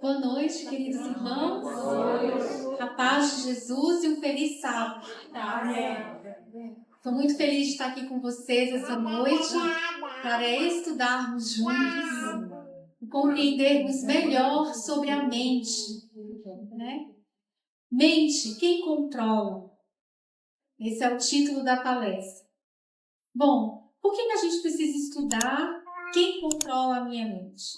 Boa noite, queridos irmãos. A paz de Jesus e um feliz sábado. Estou muito feliz de estar aqui com vocês essa noite para estudarmos juntos e compreendermos melhor sobre a mente, né? Mente, quem controla? Esse é o título da palestra. Bom, por que a gente precisa estudar quem controla a minha mente?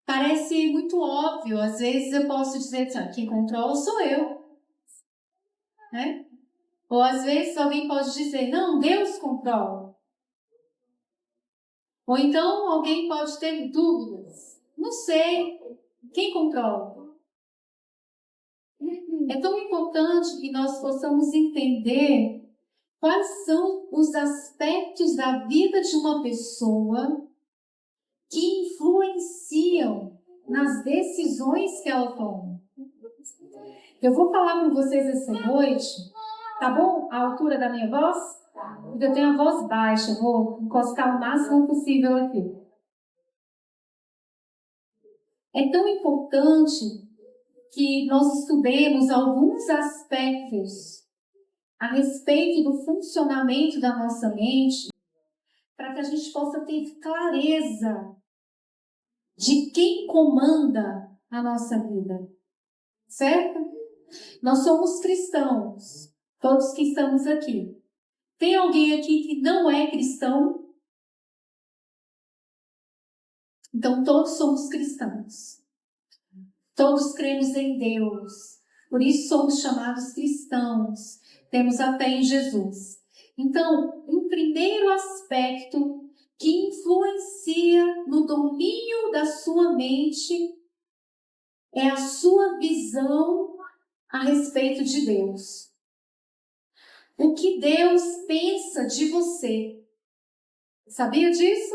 Parece muito óbvio, às vezes eu posso dizer assim, quem controla sou eu, né? Ou às vezes alguém pode dizer, não, Deus controla. Ou então alguém pode ter dúvidas, não sei, quem controla? É tão importante que nós possamos entender quais são os aspectos da vida de uma pessoa que influenciam nas decisões que ela toma. Eu vou falar com vocês essa noite, tá bom? A altura da minha voz? Porque eu tenho a voz baixa, vou encostar o máximo possível aqui. É tão importante que nós estudemos alguns aspectos a respeito do funcionamento da nossa mente, para que a gente possa ter clareza de quem comanda a nossa vida, certo? Nós somos cristãos, todos que estamos aqui. Tem alguém aqui que não é cristão? Então, todos somos cristãos. Todos cremos em Deus. Por isso somos chamados cristãos. Temos a fé em Jesus. Então, um primeiro aspecto que influencia no domínio da sua mente é a sua visão a respeito de Deus. O que Deus pensa de você. Sabia disso?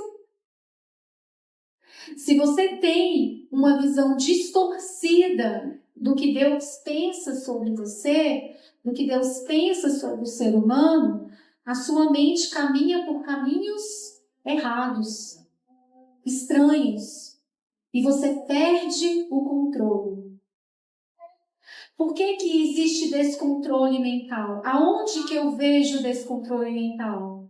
Se você tem uma visão distorcida do que Deus pensa sobre você, do que Deus pensa sobre o ser humano, a sua mente caminha por caminhos errados, estranhos, e você perde o controle. Por que existe descontrole mental? Aonde que eu vejo descontrole mental?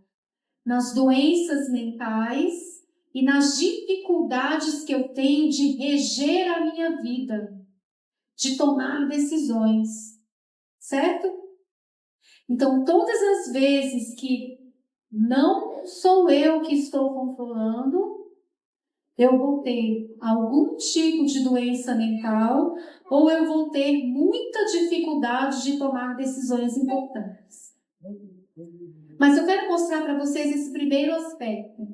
Nas doenças mentais e nas dificuldades que eu tenho de reger a minha vida, de tomar decisões, certo? Então, todas as vezes que não sou eu que estou controlando, eu vou ter algum tipo de doença mental ou eu vou ter muita dificuldade de tomar decisões importantes. Mas eu quero mostrar para vocês esse primeiro aspecto.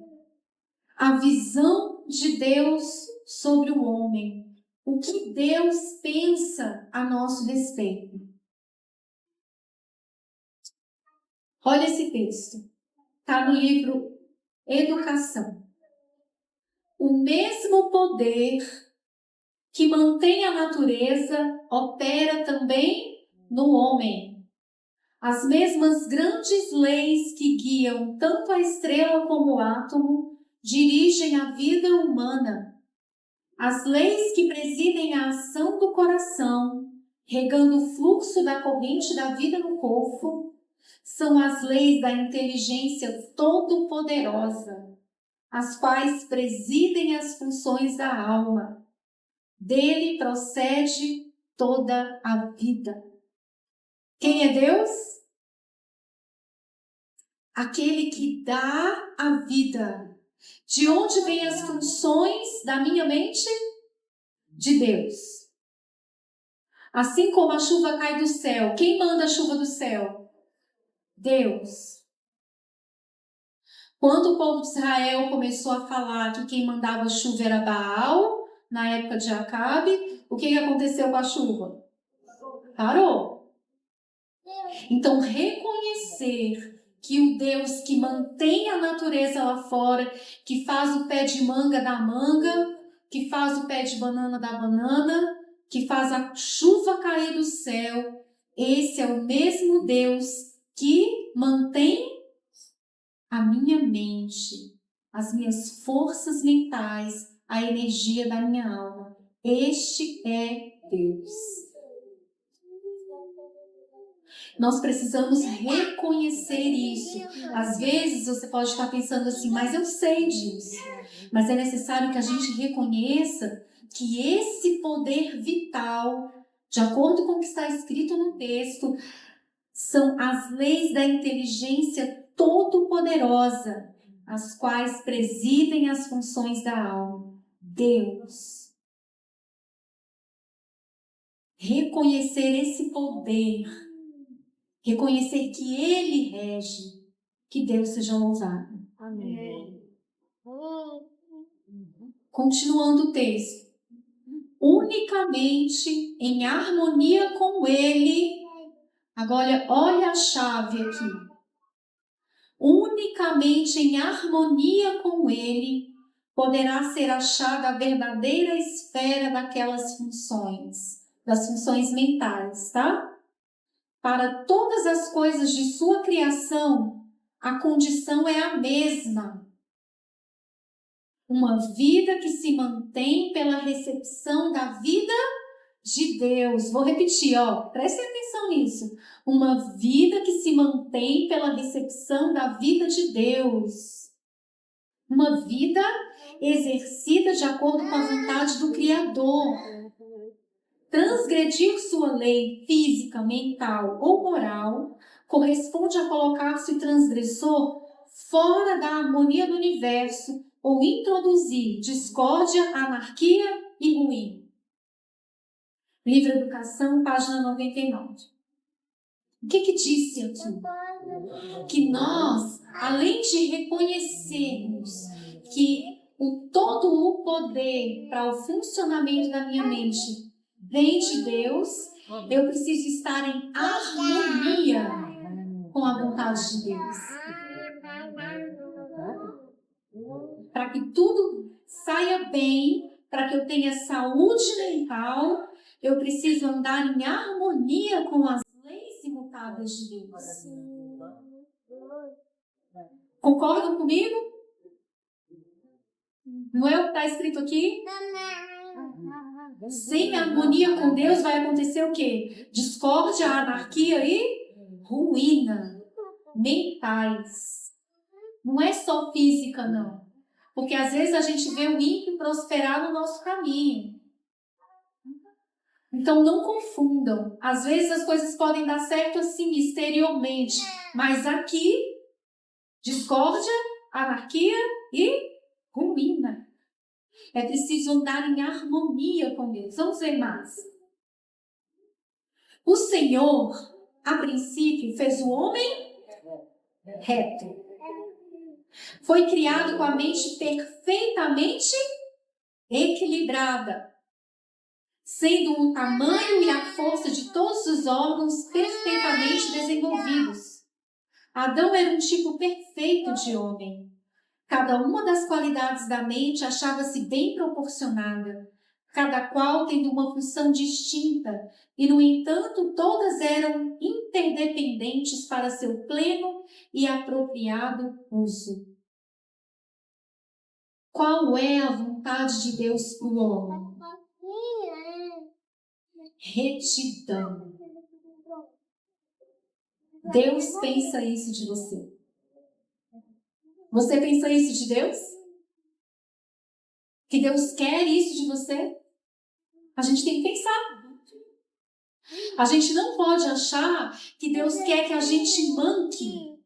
A visão de Deus sobre o homem. O que Deus pensa a nosso respeito. Olha esse texto. Está no livro Educação. O mesmo poder que mantém a natureza opera também no homem. As mesmas grandes leis que guiam tanto a estrela como o átomo dirigem a vida humana. As leis que presidem a ação do coração, regando o fluxo da corrente da vida no corpo, são as leis da inteligência todo-poderosa, as quais presidem as funções da alma. Dele procede toda a vida. Quem é Deus? Aquele que dá a vida. De onde vêm as funções da minha mente? De Deus. Assim como a chuva cai do céu, quem manda a chuva do céu? Deus. Quando o povo de Israel começou a falar que quem mandava a chuva era Baal, na época de Acabe, o que aconteceu com a chuva? Parou. Então, reconhecer que o Deus que mantém a natureza lá fora, que faz o pé de manga da manga, que faz o pé de banana da banana, que faz a chuva cair do céu, esse é o mesmo Deus que mantém a minha mente, as minhas forças mentais, a energia da minha alma. Este é Deus. Nós precisamos reconhecer isso. Às vezes você pode estar pensando assim, mas eu sei disso. Mas é necessário que a gente reconheça que esse poder vital, de acordo com o que está escrito no texto, são as leis da inteligência todo-poderosa, as quais presidem as funções da alma. Deus. Reconhecer esse poder, reconhecer que Ele rege, que Deus seja louvado. Amém. Continuando o texto. Unicamente em harmonia com Ele. Agora, olha a chave aqui. Unicamente em harmonia com Ele poderá ser achada a verdadeira esfera daquelas funções, das funções mentais, tá? Para todas as coisas de sua criação, a condição é a mesma. Uma vida que se mantém pela recepção da vida de Deus. Vou repetir, prestem atenção nisso. Uma vida que se mantém pela recepção da vida de Deus. Uma vida exercida de acordo com a vontade do Criador. Transgredir sua lei física, mental ou moral corresponde a colocar-se o transgressor fora da harmonia do universo ou introduzir discórdia, anarquia e ruína. Livro Educação, página 99. O que disse aqui? Que nós, além de reconhecermos que todo o poder para o funcionamento da minha mente vem de Deus, eu preciso estar em harmonia com a vontade de Deus. Para que tudo saia bem, para que eu tenha saúde mental, eu preciso andar em harmonia com as leis imutáveis de Deus. Concordam comigo? Não é o que está escrito aqui? Sem harmonia com Deus vai acontecer o quê? Discórdia, anarquia e ruína mentais. Não é só física, não. Porque às vezes a gente vê o ímpio prosperar no nosso caminho. Então não confundam. Às vezes as coisas podem dar certo assim, exteriormente. Mas aqui, discórdia, anarquia e ruína. É preciso andar em harmonia com Deus. Vamos ver mais. O Senhor, a princípio, fez o homem reto. Foi criado com a mente perfeitamente equilibrada, sendo o tamanho e a força de todos os órgãos perfeitamente desenvolvidos. Adão era um tipo perfeito de homem. Cada uma das qualidades da mente achava-se bem proporcionada, cada qual tendo uma função distinta, e, no entanto, todas eram interdependentes para seu pleno e apropriado uso. Qual é a vontade de Deus para o homem? Retidão. Deus pensa isso de você. Você pensa isso de Deus? Que Deus quer isso de você? A gente tem que pensar. A gente não pode achar que Deus quer que a gente manque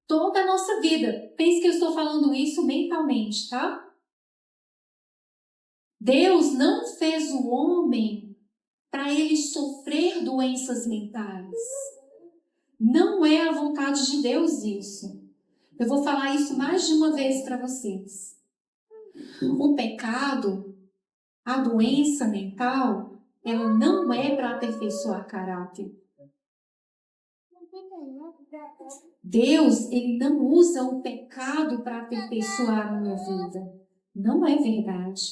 toda a nossa vida. Pense que eu estou falando isso mentalmente, tá? Deus não fez o homem para ele sofrer doenças mentais. Não é a vontade de Deus isso. Eu vou falar isso mais de uma vez para vocês. O pecado, a doença mental, ela não é para aperfeiçoar caráter. Deus, ele não usa o pecado para aperfeiçoar a minha vida. Não é verdade.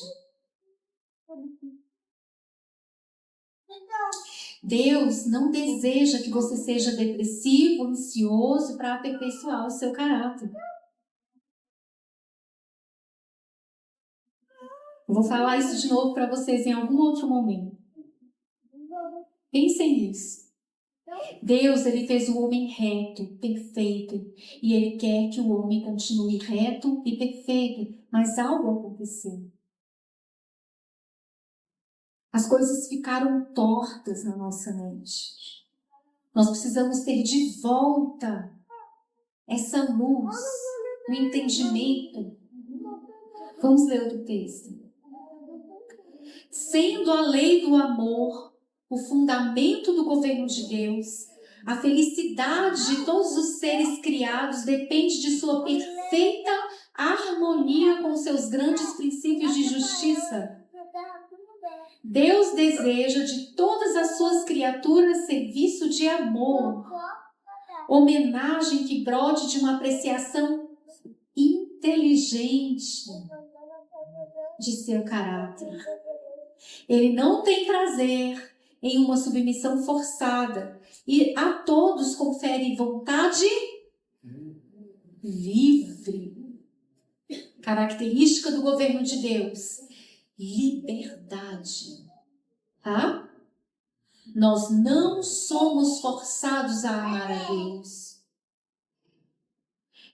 Deus não deseja que você seja depressivo, ansioso para aperfeiçoar o seu caráter. Eu vou falar isso de novo para vocês em algum outro momento. Pensem nisso. Deus, ele fez o homem reto, perfeito, e ele quer que o homem continue reto e perfeito, mas algo aconteceu. As coisas ficaram tortas na nossa mente. Nós precisamos ter de volta essa luz, o entendimento. Vamos ler outro texto. Sendo a lei do amor o fundamento do governo de Deus, a felicidade de todos os seres criados depende de sua perfeita harmonia com seus grandes princípios de justiça. Deus deseja de todas as suas criaturas serviço de amor, homenagem que brote de uma apreciação inteligente de seu caráter. Ele não tem prazer em uma submissão forçada e a todos confere vontade livre. Característica do governo de Deus: liberdade. Tá? Nós não somos forçados a amar a Deus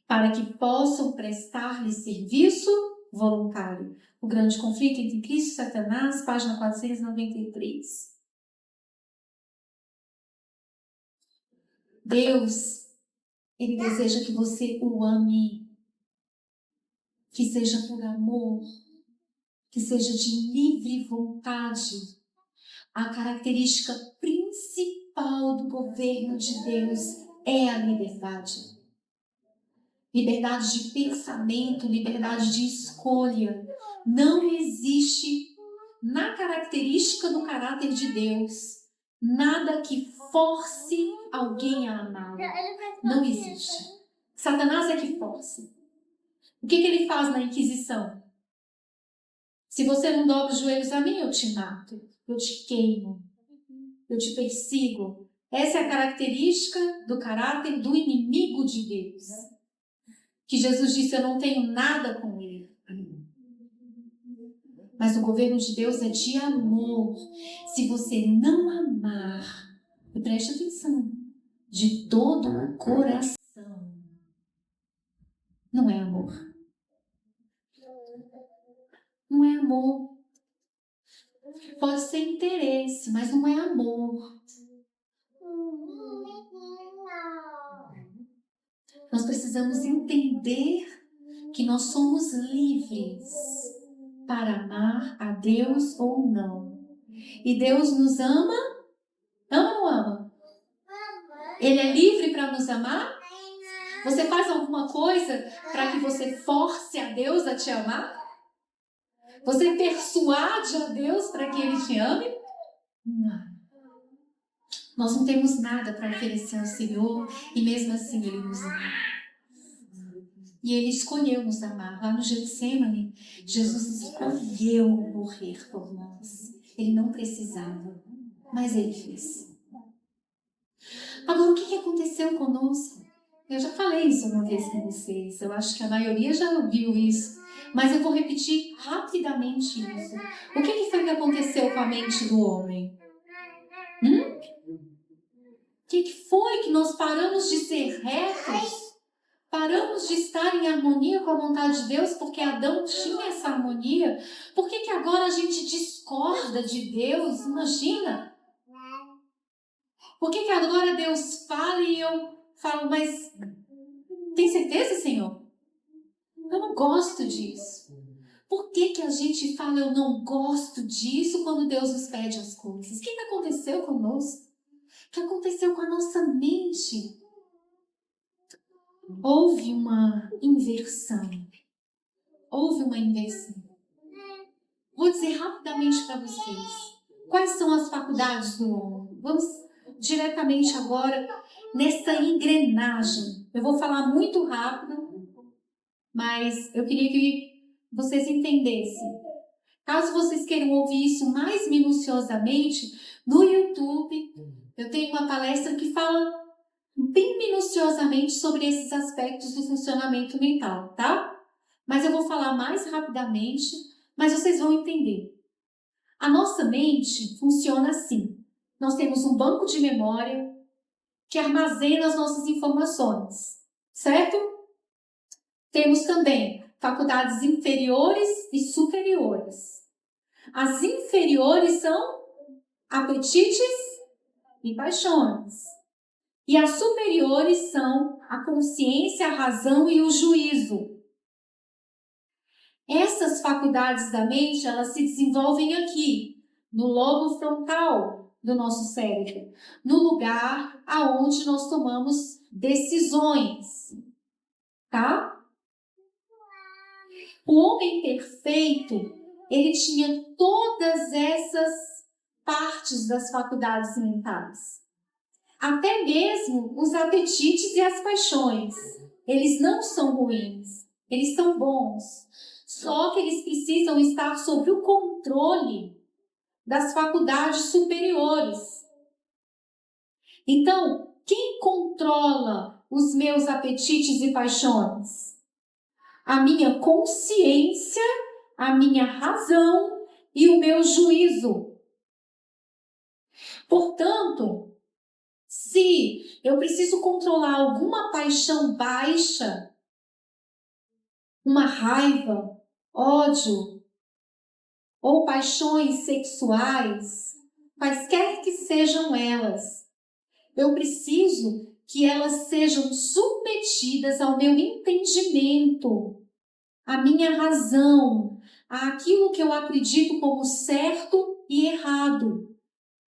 para que possam prestar-lhe serviço voluntário. O grande conflito entre Cristo e Satanás, página 493. Deus, ele deseja que você o ame, que seja por amor, que seja de livre vontade. A característica principal do governo de Deus é a liberdade. Liberdade de pensamento, liberdade de escolha. Não existe na característica do caráter de Deus nada que force alguém a amá-lo. Não existe. Satanás é que força. O que ele faz na Inquisição? Se você não dobra os joelhos a mim, eu te mato, eu te queimo, eu te persigo. Essa é a característica do caráter do inimigo de Deus. Que Jesus disse, eu não tenho nada com ele. Mas o governo de Deus é de amor. Se você não amar, e preste atenção, de todo o coração, não é amor. Não é amor. Pode ser interesse, mas não é amor. Nós precisamos entender que nós somos livres para amar a Deus ou não. E Deus nos ama? Ama ou não ama? Ele é livre para nos amar? Você faz alguma coisa para que você force a Deus a te amar? Você persuade a Deus para que Ele te ame? Não. Nós não temos nada para oferecer ao Senhor e mesmo assim Ele nos ama. E Ele escolheu nos amar. Lá no Getsemane, Jesus escolheu morrer por nós. Ele não precisava, mas Ele fez. Agora, o que aconteceu conosco? Eu já falei isso uma vez com vocês. Eu acho que a maioria já ouviu isso. Mas eu vou repetir rapidamente isso. O que foi que aconteceu com a mente do homem? O que foi que nós paramos de ser retos? Paramos de estar em harmonia com a vontade de Deus porque Adão tinha essa harmonia? Por que agora a gente discorda de Deus? Imagina! Por que agora Deus fala e eu falo, mas tem certeza, Senhor? Eu não gosto disso. Por que a gente fala eu não gosto disso quando Deus nos pede as coisas? O que aconteceu conosco? O que aconteceu com a nossa mente? Houve uma inversão. Houve uma inversão. Vou dizer rapidamente para vocês. Quais são as faculdades do homem? Vamos diretamente agora nessa engrenagem. Eu vou falar muito rápido, mas eu queria que vocês entendessem. Caso vocês queiram ouvir isso mais minuciosamente, no YouTube eu tenho uma palestra que fala bem minuciosamente sobre esses aspectos do funcionamento mental, tá? Mas eu vou falar mais rapidamente, Mas vocês vão entender. A nossa mente funciona assim. Nós temos um banco de memória que armazena as nossas informações, certo? Temos também faculdades inferiores e superiores. As inferiores são apetites e paixões. E as superiores são a consciência, a razão e o juízo. Essas faculdades da mente, elas se desenvolvem aqui, no lobo frontal do nosso cérebro, no lugar aonde nós tomamos decisões, tá? O homem perfeito, ele tinha todas essas partes das faculdades mentais. Até mesmo os apetites e as paixões. Eles não são ruins, eles são bons. Só que eles precisam estar sob o controle das faculdades superiores. Então, quem controla os meus apetites e paixões? A minha consciência, a minha razão e o meu juízo. Portanto, se eu preciso controlar alguma paixão baixa, uma raiva, ódio ou paixões sexuais, quaisquer que sejam elas, eu preciso que elas sejam submetidas ao meu entendimento, à minha razão, àquilo que eu acredito como certo e errado,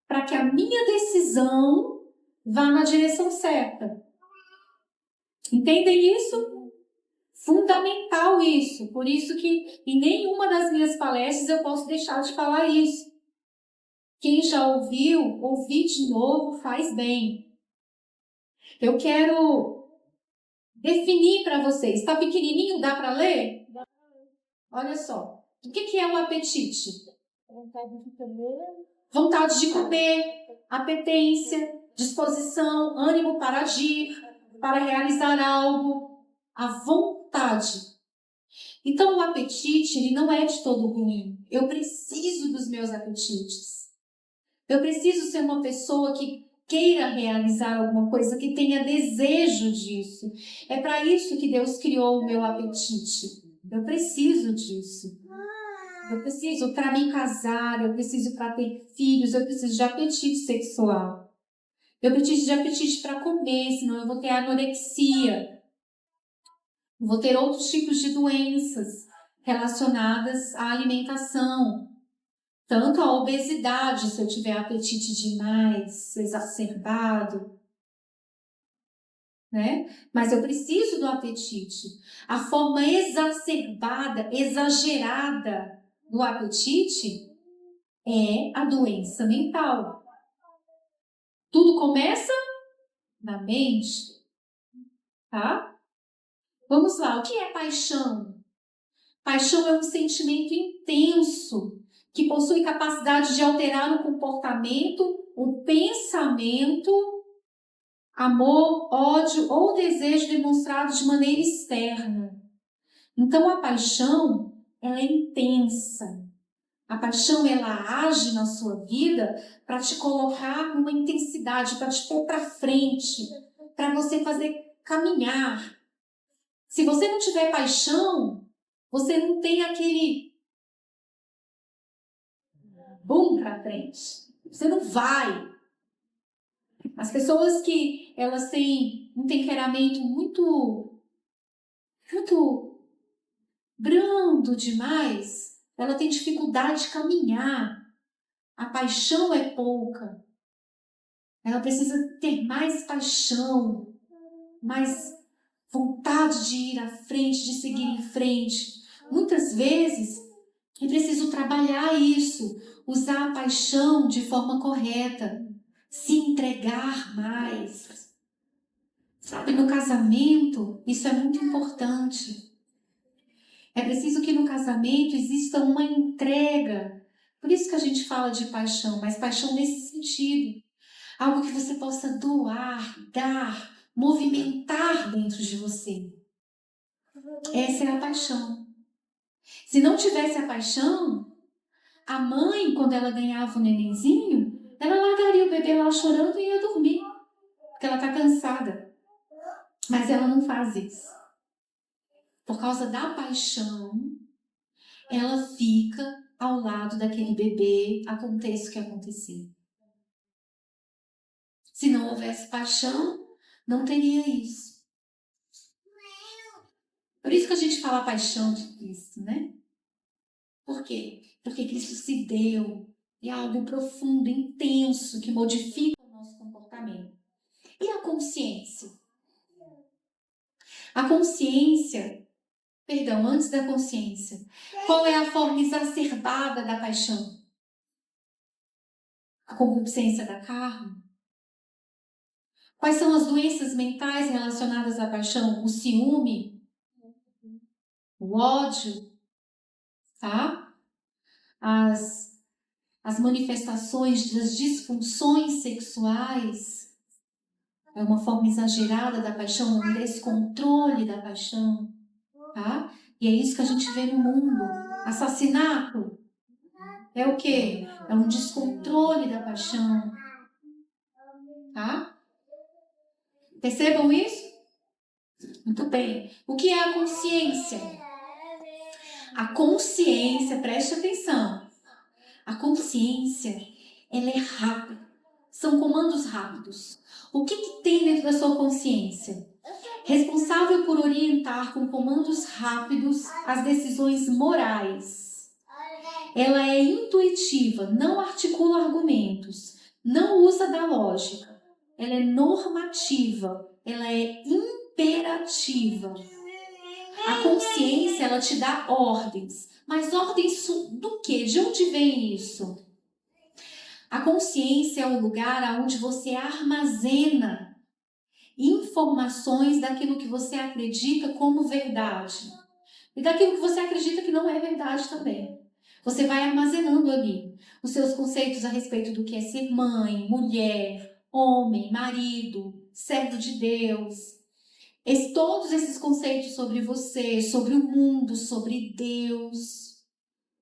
para que a minha decisão vá na direção certa. Entendem isso? Fundamental isso. Por isso que em nenhuma das minhas palestras eu posso deixar de falar isso. Quem já ouviu, ouvir de novo faz bem. Eu quero definir para vocês. Está pequenininho? Dá para ler? Olha só. O que é o apetite? Vontade de comer. Vontade de comer, apetência, disposição, ânimo para agir, para realizar algo, a vontade. Então, o apetite, ele não é de todo ruim. Eu preciso dos meus apetites. Eu preciso ser uma pessoa que queira realizar alguma coisa, que tenha desejo disso. É para isso que Deus criou o meu apetite. Eu preciso disso. Eu preciso para me casar, eu preciso para ter filhos, eu preciso de apetite sexual. Eu preciso de apetite para comer, senão eu vou ter anorexia. Vou ter outros tipos de doenças relacionadas à alimentação. Tanto a obesidade, se eu tiver apetite demais, exacerbado, né? Mas eu preciso do apetite. A forma exacerbada, exagerada do apetite é a doença mental. Tudo começa na mente, tá? Vamos lá, o que é paixão? Paixão é um sentimento intenso que possui capacidade de alterar o comportamento, o pensamento, amor, ódio ou desejo demonstrado de maneira externa. Então, a paixão, ela é intensa. A paixão, ela age na sua vida para te colocar numa intensidade, para te pôr para frente, para você fazer caminhar. Se você não tiver paixão, você não tem aquele boom para frente. Você não vai. As pessoas que elas têm um temperamento muito brando demais, ela tem dificuldade de caminhar. A paixão é pouca. Ela precisa ter mais paixão, mais vontade de ir à frente, de seguir em frente. Muitas vezes é preciso trabalhar isso, usar a paixão de forma correta, se entregar mais. Sabe, no casamento, isso é muito importante. É preciso que no casamento exista uma entrega. Por isso que a gente fala de paixão, mas paixão nesse sentido. Algo que você possa doar, dar, movimentar dentro de você. Essa é a paixão. Se não tivesse a paixão, a mãe, quando ela ganhava o nenenzinho, ela largaria o bebê lá chorando e ia dormir, porque ela está cansada. Mas ela não faz isso. Por causa da paixão, ela fica ao lado daquele bebê, aconteça o que acontecer. Se não houvesse paixão, não teria isso. Por isso que a gente fala a paixão de Cristo, né? Por quê? Porque Cristo se deu. É algo profundo, intenso, que modifica o nosso comportamento. E a consciência? A consciência, perdão, antes da consciência, qual é a forma exacerbada da paixão? A concupiscência da carne? Quais são as doenças mentais relacionadas à paixão? O ciúme, o ódio, tá? As manifestações das disfunções sexuais, é uma forma exagerada da paixão, um descontrole da paixão, tá? E é isso que a gente vê no mundo. Assassinato é o quê? É um descontrole da paixão, tá? Percebam isso? Muito bem. O que é a consciência? A consciência, preste atenção. A consciência, ela é rápida. São comandos rápidos. O que tem dentro da sua consciência? Responsável por orientar com comandos rápidos as decisões morais. Ela é intuitiva, não articula argumentos, não usa da lógica. Ela é normativa, ela é imperativa. A consciência, ela te dá ordens. Mas ordens do quê? De onde vem isso? A consciência é o lugar onde você armazena informações daquilo que você acredita como verdade. E daquilo que você acredita que não é verdade também. Você vai armazenando ali os seus conceitos a respeito do que é ser mãe, mulher, homem, marido, servo de Deus. Todos esses conceitos sobre você, sobre o mundo, sobre Deus.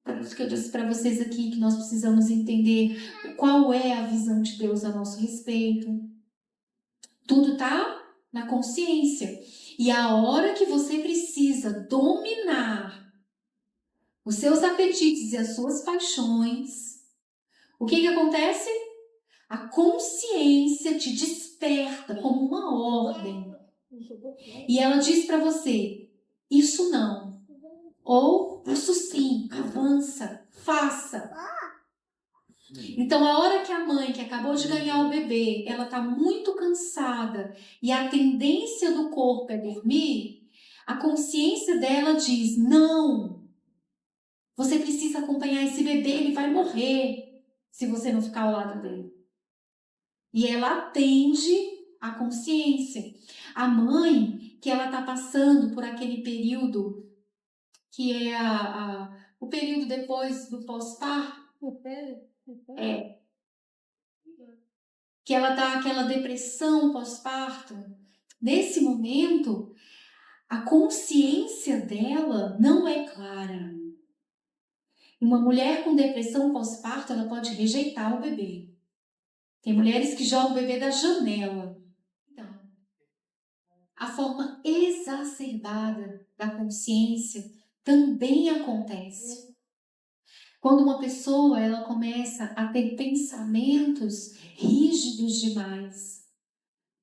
Por isso que eu disse para vocês aqui que nós precisamos entender qual é a visão de Deus a nosso respeito. Tudo está na consciência. E a hora que você precisa dominar os seus apetites e as suas paixões, o que acontece? A consciência te desperta como uma ordem. E ela diz para você, isso não. Ou isso sim, avança, faça. Então, a hora que a mãe, que acabou de ganhar o bebê, ela está muito cansada e a tendência do corpo é dormir, a consciência dela diz, não, você precisa acompanhar esse bebê, ele vai morrer se você não ficar ao lado dele. E ela atende a consciência. A mãe, que ela está passando por aquele período que é o período depois do pós-parto, que ela dá aquela depressão pós-parto. Nesse momento, a consciência dela não é clara. Uma mulher com depressão pós-parto, ela pode rejeitar o bebê. Tem mulheres que jogam o bebê da janela. Então, a forma exacerbada da consciência também acontece. Quando uma pessoa ela começa a ter pensamentos rígidos demais,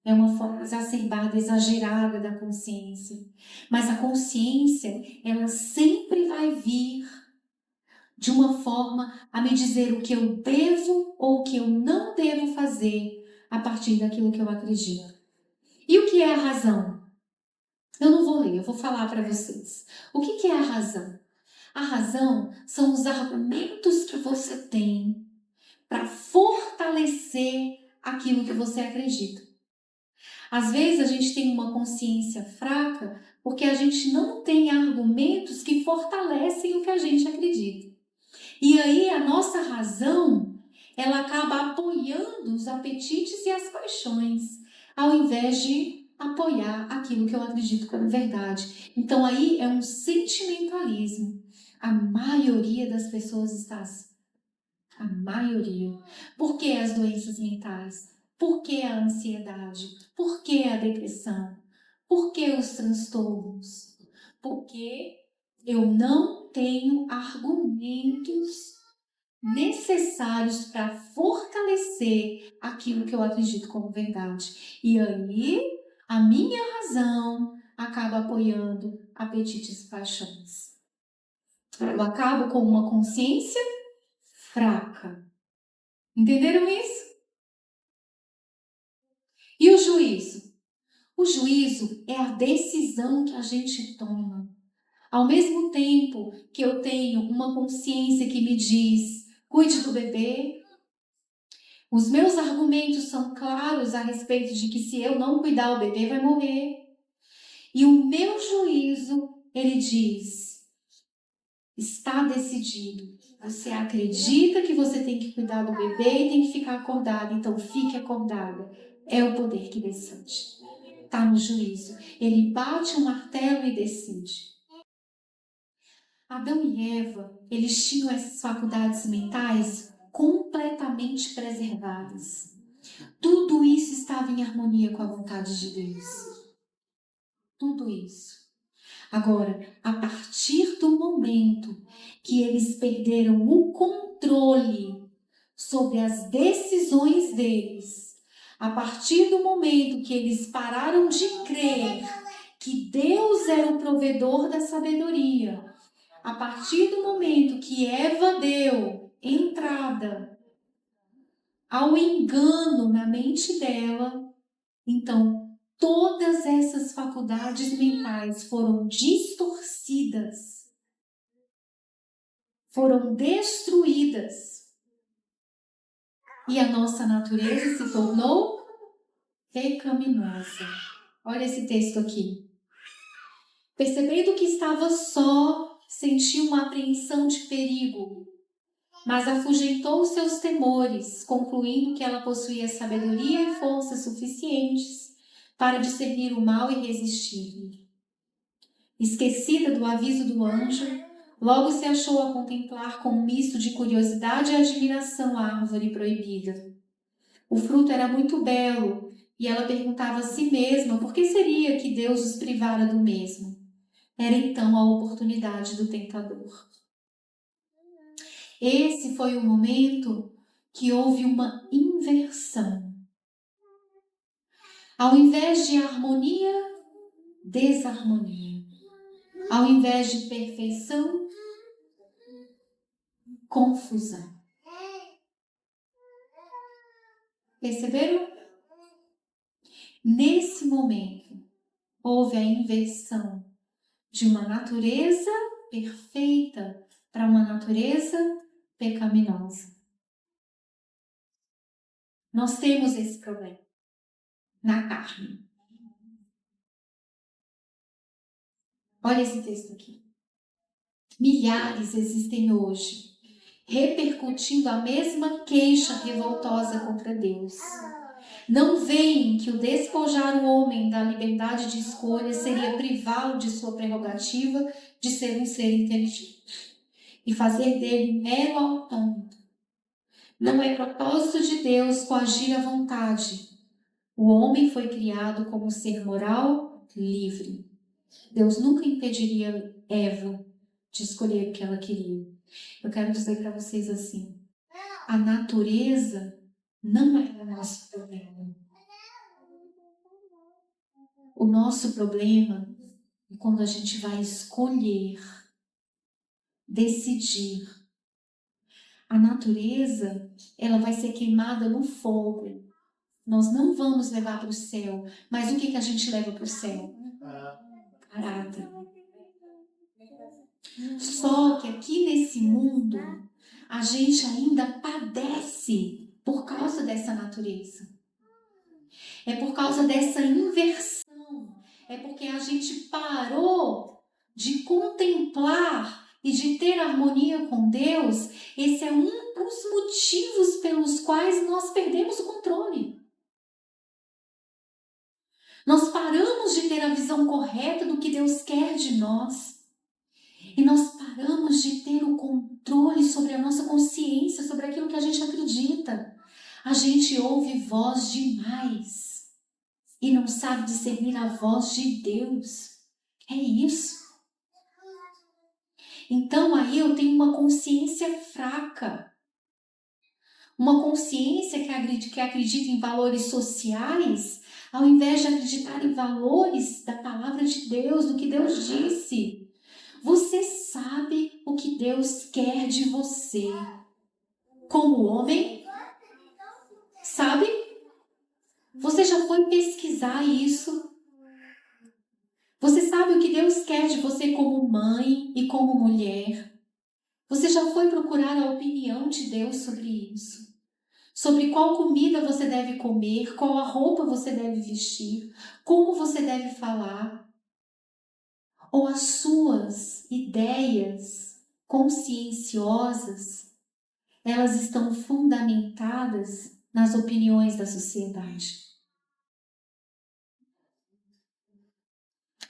é uma forma exacerbada, exagerada da consciência. Mas a consciência, ela sempre vai vir de uma forma a me dizer o que eu devo ou o que eu não devo fazer a partir daquilo que eu acredito. E o que é a razão? Eu não vou ler, eu vou falar para vocês. O que é a razão? A razão são os argumentos que você tem para fortalecer aquilo que você acredita. Às vezes a gente tem uma consciência fraca porque a gente não tem argumentos que fortalecem o que a gente acredita. E aí a nossa razão, ela acaba apoiando os apetites e as paixões, ao invés de apoiar aquilo que eu acredito como verdade. Então aí é um sentimentalismo. A maioria das pessoas está assim. A maioria. Por que as doenças mentais? Por que a ansiedade? Por que a depressão? Por que os transtornos? Porque eu não tenho argumentos necessários para fortalecer aquilo que eu acredito como verdade. E aí, a minha razão acaba apoiando apetites e paixões. Eu acabo com uma consciência fraca. Entenderam isso? E o juízo? O juízo é a decisão que a gente toma. Ao mesmo tempo que eu tenho uma consciência que me diz, cuide do bebê, os meus argumentos são claros a respeito de que se eu não cuidar, o bebê vai morrer. E o meu juízo, ele diz, está decidido. Você acredita que você tem que cuidar do bebê e tem que ficar acordada, então fique acordada. É o poder que decide. Está no juízo. Ele bate o martelo e decide. Adão e Eva, eles tinham essas faculdades mentais completamente preservadas. Tudo isso estava em harmonia com a vontade de Deus. Tudo isso. Agora, a partir do momento que eles perderam o controle sobre as decisões deles, a partir do momento que eles pararam de crer que Deus era o provedor da sabedoria, a partir do momento que Eva deu entrada ao engano na mente dela, então todas essas faculdades mentais foram distorcidas, foram destruídas. E a nossa natureza se tornou pecaminosa. Olha esse texto aqui. Percebendo que estava só, sentiu uma apreensão de perigo, mas afugentou os seus temores, concluindo que ela possuía sabedoria e forças suficientes para discernir o mal e resistir-lhe. Esquecida do aviso do anjo, logo se achou a contemplar com um misto de curiosidade e admiração a árvore proibida. O fruto era muito belo e ela perguntava a si mesma por que seria que Deus os privara do mesmo. Era então a oportunidade do tentador. Esse foi o momento que houve uma inversão. Ao invés de harmonia, desarmonia. Ao invés de perfeição, confusão. Perceberam? Nesse momento, houve a inversão de uma natureza perfeita para uma natureza pecaminosa. Nós temos esse problema na carne. Olha esse texto aqui. Milhares existem hoje, repercutindo a mesma queixa revoltosa contra Deus. Não veem que o despojar o homem da liberdade de escolha seria privá-lo de sua prerrogativa de ser um ser inteligente e fazer dele mero autômato. Não é propósito de Deus coagir a vontade. O homem foi criado como ser moral livre. Deus nunca impediria Eva de escolher o que ela queria. Eu quero dizer para vocês assim, a natureza não é o nosso problema. O nosso problema é quando a gente vai escolher, decidir. A natureza, ela vai ser queimada no fogo. Nós não vamos levar para o céu. Mas o que a gente leva para o céu? Caráter. Só que aqui nesse mundo, a gente ainda padece por causa dessa natureza. É por causa dessa inversão. É porque a gente parou de contemplar e de ter harmonia com Deus. Esse é um dos motivos pelos quais nós perdemos o controle. Nós paramos de ter a visão correta do que Deus quer de nós. E nós paramos paramos de ter o controle sobre a nossa consciência, sobre aquilo que a gente acredita. A gente ouve voz demais e não sabe discernir a voz de Deus. É isso. Então aí eu tenho uma consciência fraca. Uma consciência que acredita em valores sociais, ao invés de acreditar em valores da palavra de Deus, do que Deus disse. Você sabe o que Deus quer de você como homem? Sabe? Você já foi pesquisar isso? Você sabe o que Deus quer de você como mãe e como mulher? Você já foi procurar a opinião de Deus sobre isso? Sobre qual comida você deve comer, qual a roupa você deve vestir, como você deve falar? Ou as suas ideias conscienciosas, elas estão fundamentadas nas opiniões da sociedade?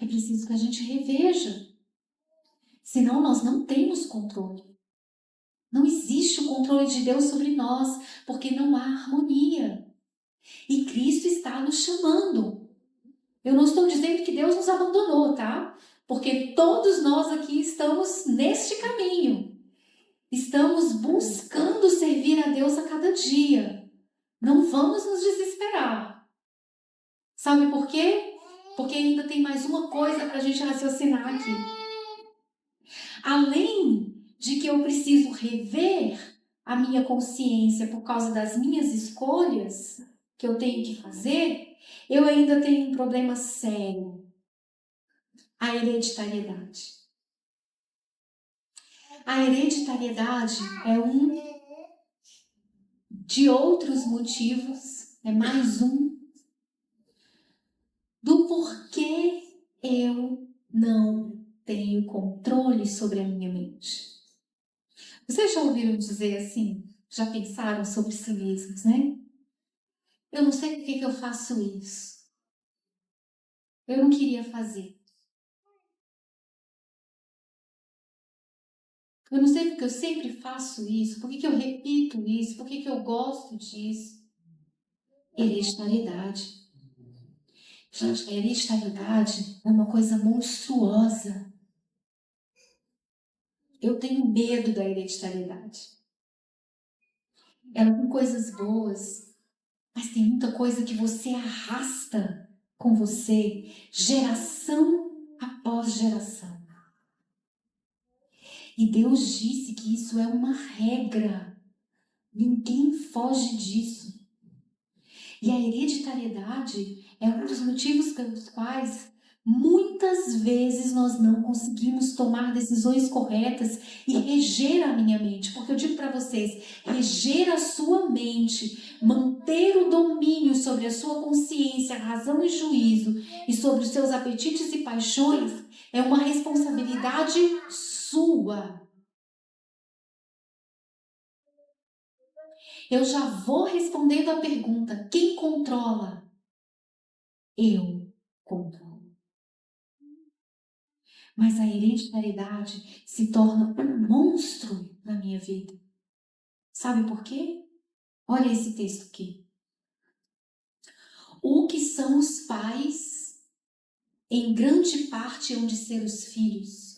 É preciso que a gente reveja. Senão nós não temos controle. Não existe o controle de Deus sobre nós, porque não há harmonia. E Cristo está nos chamando. Eu não estou dizendo que Deus nos abandonou, tá? Porque todos nós aqui estamos neste caminho. Estamos buscando servir a Deus a cada dia. Não vamos nos desesperar. Sabe por quê? Porque ainda tem mais uma coisa para a gente raciocinar aqui. Além de que eu preciso rever a minha consciência por causa das minhas escolhas que eu tenho que fazer, eu ainda tenho um problema sério: a hereditariedade. A hereditariedade é um de outros motivos, é mais um, do porquê eu não tenho controle sobre a minha mente. Vocês já ouviram dizer assim? Já pensaram sobre si mesmos, né? Eu não sei por que eu faço isso. Eu não queria fazer. Eu não sei porque eu sempre faço isso. Por que eu repito isso? Por que eu gosto disso? Hereditariedade. Gente, a hereditariedade é uma coisa monstruosa. Eu tenho medo da hereditariedade. Ela tem coisas boas, mas tem muita coisa que você arrasta com você, geração após geração. E Deus disse que isso é uma regra. Ninguém foge disso. E a hereditariedade é um dos motivos pelos quais muitas vezes nós não conseguimos tomar decisões corretas e reger a minha mente. Porque eu digo para vocês, reger a sua mente, manter o domínio sobre a sua consciência, razão e juízo e sobre os seus apetites e paixões é uma responsabilidade sua. Eu já vou respondendo a pergunta: quem controla? Eu controlo. Mas a hereditariedade se torna um monstro na minha vida. Sabe por quê? Olha esse texto aqui. O que são os pais, em grande parte hão de ser os filhos.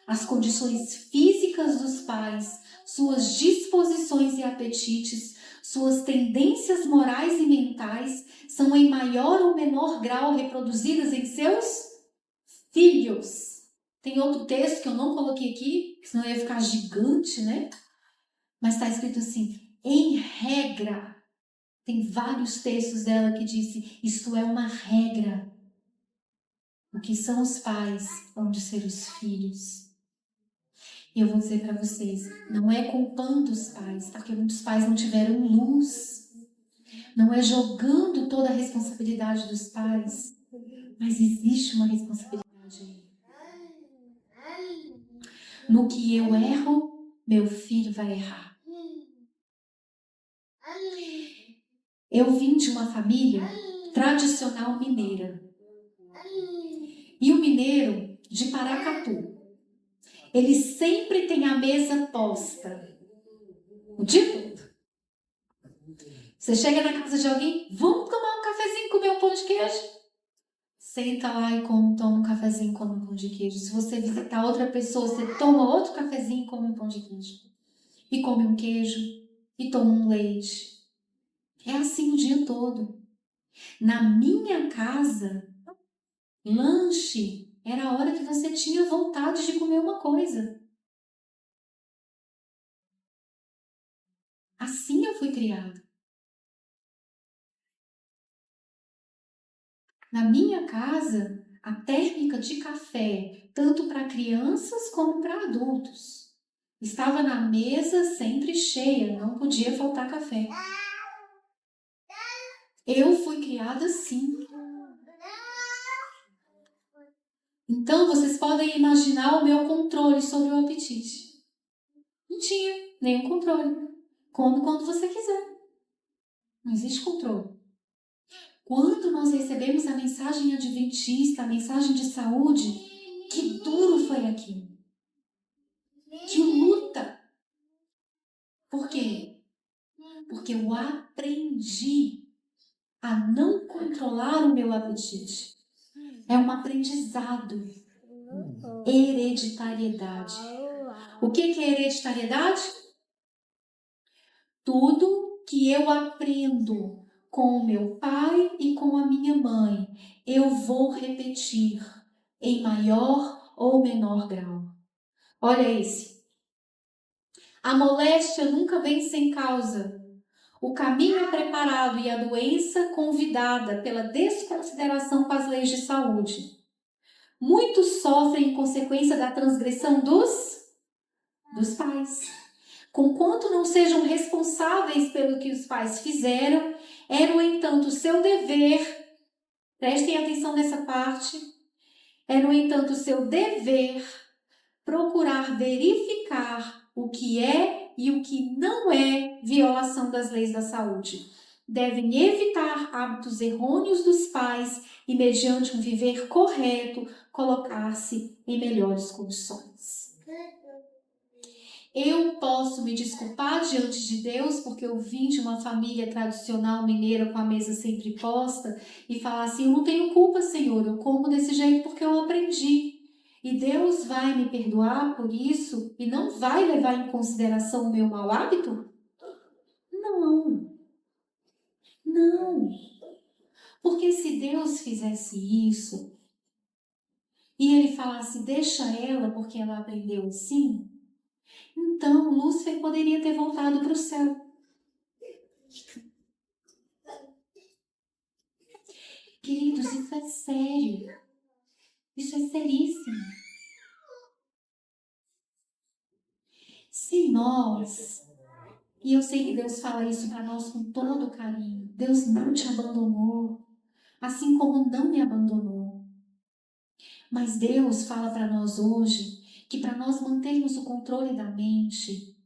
As condições físicas dos pais, suas disposições e apetites, suas tendências morais e mentais são em maior ou menor grau reproduzidas em seus filhos. Tem outro texto que eu não coloquei aqui, senão ia ficar gigante, né? Mas está escrito assim, em regra. Tem vários textos dela que dizem, isso é uma regra. O que são os pais hão de ser os filhos. E eu vou dizer para vocês, não é culpando os pais, porque muitos pais não tiveram luz. Não é jogando toda a responsabilidade dos pais, mas existe uma responsabilidade aí. No que eu erro, meu filho vai errar. Eu vim de uma família tradicional mineira. E o mineiro de Paracatu. Ele sempre tem a mesa posta. O dia todo. Você chega na casa de alguém, vamos tomar um cafezinho, comer um pão de queijo? Senta lá e toma um cafezinho e come um pão de queijo. Se você visitar outra pessoa, você toma outro cafezinho e come um pão de queijo. E come um queijo e toma um leite. É assim o dia todo. Na minha casa, lanche era a hora que você tinha vontade de comer uma coisa. Assim eu fui criada. Na minha casa, a térmica de café, tanto para crianças como para adultos, estava na mesa sempre cheia, não podia faltar café. Eu fui criada assim. Então, vocês podem imaginar o meu controle sobre o apetite. Não tinha nenhum controle. Come quando você quiser. Não existe controle. Quando nós recebemos a mensagem adventista, a mensagem de saúde, que duro foi aquilo. Que luta. Por quê? Porque eu aprendi a não controlar o meu apetite. É um aprendizado. Hereditariedade. O que é hereditariedade? Tudo que eu aprendo com o meu pai e com a minha mãe, eu vou repetir em maior ou menor grau. Olha esse. A moléstia nunca vem sem causa. O caminho é preparado e a doença convidada pela desconsideração com as leis de saúde. Muitos sofrem em consequência da transgressão dos pais. Conquanto não sejam responsáveis pelo que os pais fizeram, é, no entanto, seu dever, prestem atenção nessa parte, é, no entanto, seu dever procurar verificar o que é e o que não é violação das leis da saúde. Devem evitar hábitos errôneos dos pais e, mediante um viver correto, colocar-se em melhores condições. Eu posso me desculpar diante de Deus porque eu vim de uma família tradicional mineira com a mesa sempre posta e falar assim, eu não tenho culpa, Senhor, eu como desse jeito porque eu aprendi. E Deus vai me perdoar por isso e não vai levar em consideração o meu mau hábito? Não. Não. Porque se Deus fizesse isso e ele falasse, deixa ela porque ela aprendeu assim, então Lúcifer poderia ter voltado para o céu. Queridos, isso é sério. Isso é seríssimo. Se nós, e eu sei que Deus fala isso para nós com todo carinho, Deus não te abandonou, assim como não me abandonou. Mas Deus fala para nós hoje que para nós mantermos o controle da mente,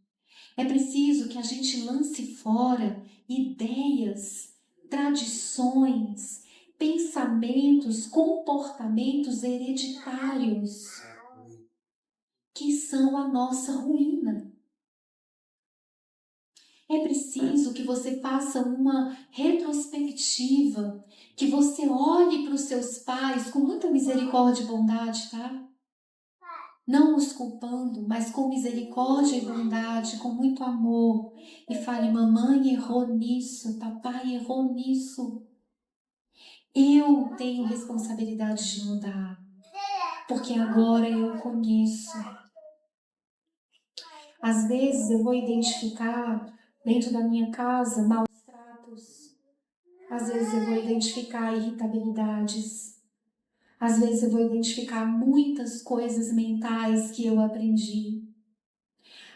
é preciso que a gente lance fora ideias, tradições, pensamentos, comportamentos hereditários que são a nossa ruína. É preciso que você faça uma retrospectiva, que você olhe para os seus pais com muita misericórdia e bondade, tá? Não os culpando, mas com misericórdia e bondade, com muito amor. E fale, mamãe errou nisso, papai errou nisso. Eu tenho responsabilidade de mudar, porque agora eu conheço. Às vezes eu vou identificar dentro da minha casa maus tratos. Às vezes eu vou identificar irritabilidades. Às vezes eu vou identificar muitas coisas mentais que eu aprendi.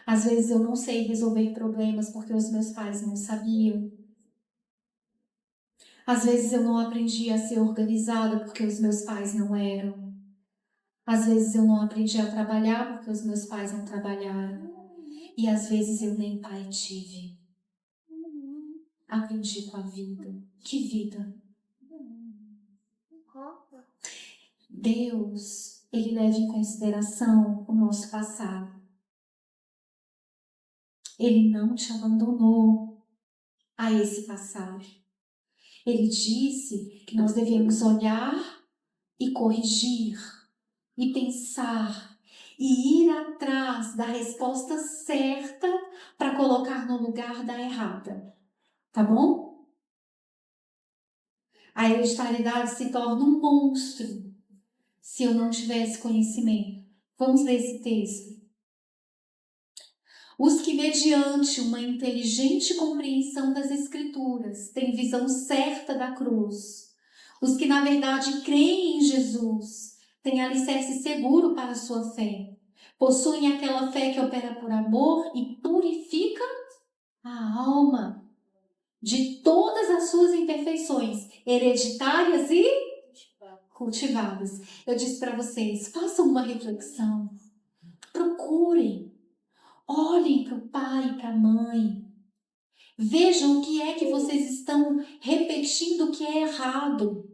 Às vezes eu não sei resolver problemas porque os meus pais não sabiam. Às vezes eu não aprendi a ser organizada porque os meus pais não eram. Às vezes eu não aprendi a trabalhar porque os meus pais não trabalharam. E às vezes eu nem pai tive. Aprendi com a vida. Que vida! Deus ele leva em consideração o nosso passado. Ele não te abandonou a esse passado. Ele disse que nós devemos olhar e corrigir, e pensar, e ir atrás da resposta certa para colocar no lugar da errada. Tá bom? A hereditariedade se torna um monstro se eu não tivesse conhecimento. Vamos ler esse texto. Os que, mediante uma inteligente compreensão das Escrituras, têm visão certa da cruz. Os que, na verdade, creem em Jesus, têm alicerce seguro para a sua fé. Possuem aquela fé que opera por amor e purifica a alma de todas as suas imperfeições, hereditárias e cultivadas. Eu disse para vocês, façam uma reflexão. Procurem. Olhem para o pai e para a mãe. Vejam o que é que vocês estão repetindo que é errado.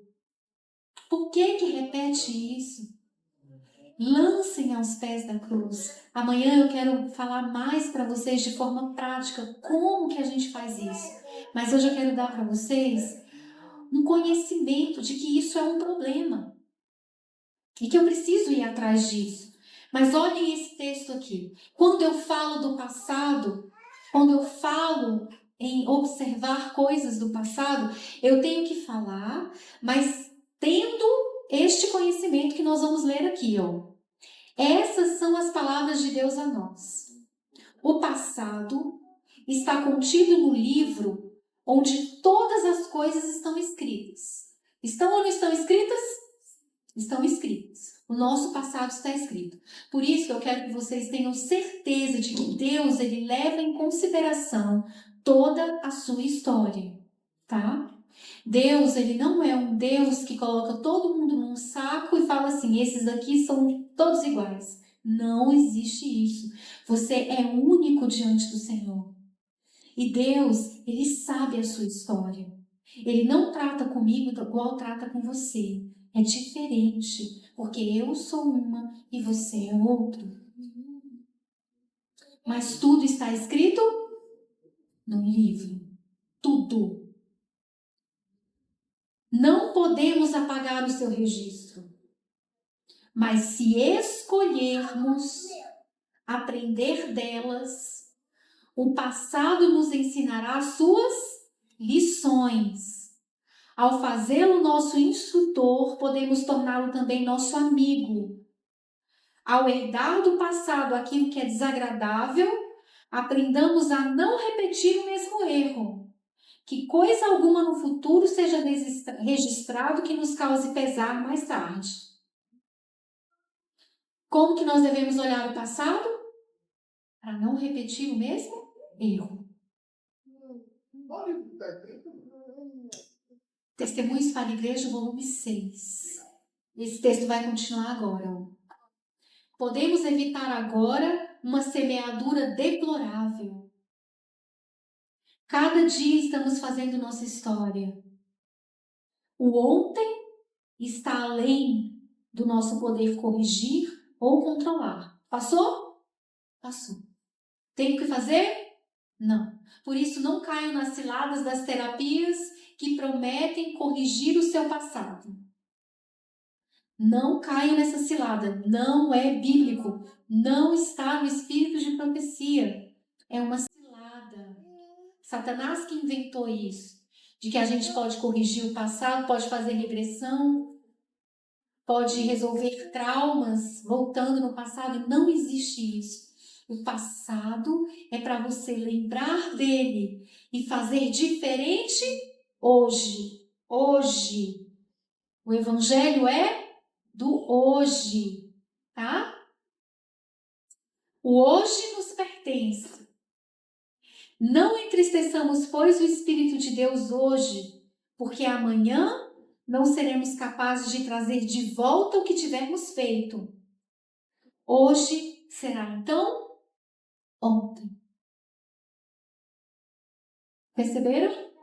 Por que repete isso? Lancem aos pés da cruz. Amanhã eu quero falar mais para vocês de forma prática como que a gente faz isso. Mas hoje eu quero dar para vocês um conhecimento de que isso é um problema. E que eu preciso ir atrás disso. Mas olhem esse texto aqui. Quando eu falo do passado, quando eu falo em observar coisas do passado, eu tenho que falar, mas tendo este conhecimento que nós vamos ler aqui, ó. Essas são as palavras de Deus a nós. O passado está contido no livro onde todas as coisas estão escritas. Estão ou não estão escritas? Estão escritas. O nosso passado está escrito. Por isso que eu quero que vocês tenham certeza de que Deus, ele leva em consideração toda a sua história, tá? Deus, ele não é um Deus que coloca todo mundo num saco e fala assim, esses aqui são todos iguais. Não existe isso. Você é único diante do Senhor. E Deus, ele sabe a sua história. Ele não trata comigo igual trata com você. É diferente, porque eu sou uma e você é outro. Mas tudo está escrito no livro. Tudo. Não podemos apagar o seu registro. Mas se escolhermos aprender delas, o passado nos ensinará as suas lições. Ao fazê-lo nosso instrutor, podemos torná-lo também nosso amigo. Ao herdar do passado aquilo que é desagradável, aprendamos a não repetir o mesmo erro. Que coisa alguma no futuro seja registrado que nos cause pesar mais tarde. Como que nós devemos olhar o passado? Para não repetir o mesmo erro. Testemunhos para a Igreja, volume 6. Esse texto vai continuar agora. Podemos evitar agora uma semeadura deplorável. Cada dia estamos fazendo nossa história. O ontem está além do nosso poder corrigir ou controlar. Passou? Passou. Tenho que fazer? Não. Por isso, não caiam nas ciladas das terapias que prometem corrigir o seu passado. Não caiam nessa cilada. Não é bíblico. Não está no espírito de profecia. É uma cilada. Satanás que inventou isso. De que a gente pode corrigir o passado, pode fazer regressão, pode resolver traumas voltando no passado. Não existe isso. O passado é para você lembrar dele e fazer diferente hoje. Hoje. O evangelho é do hoje, tá? O hoje nos pertence. Não entristeçamos, pois, o Espírito de Deus hoje, porque amanhã não seremos capazes de trazer de volta o que tivermos feito. Hoje será, então, ontem. Perceberam?